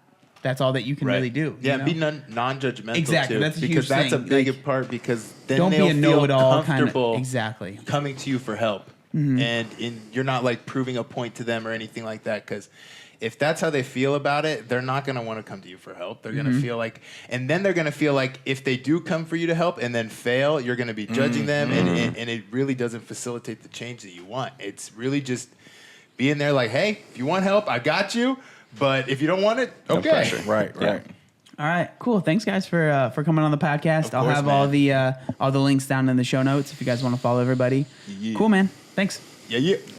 S2: that's all that you can really do.
S5: Yeah, be non-judgmental
S2: exactly.
S5: too.
S2: That's a
S5: because
S2: huge
S5: that's
S2: thing.
S5: a big part, because then
S2: don't
S5: they'll
S2: be a
S5: feel
S2: know-it-all
S5: comfortable
S2: exactly
S5: coming to you for help. And you're not like proving a point to them or anything like that, because if that's how they feel about it, they're not going to want to come to you for help. They're going to feel like, and then they're going to feel like if they do come for you to help and then fail, you're going to be judging them, and it really doesn't facilitate the change that you want. It's really just being there like, hey, if you want help, I got you. But if you don't want it, okay.
S3: Right.
S2: All right, cool. Thanks, guys, for coming on the podcast. I'll have all the links down in the show notes if you guys want to follow everybody. Cool, man. Thanks.
S5: Yeah.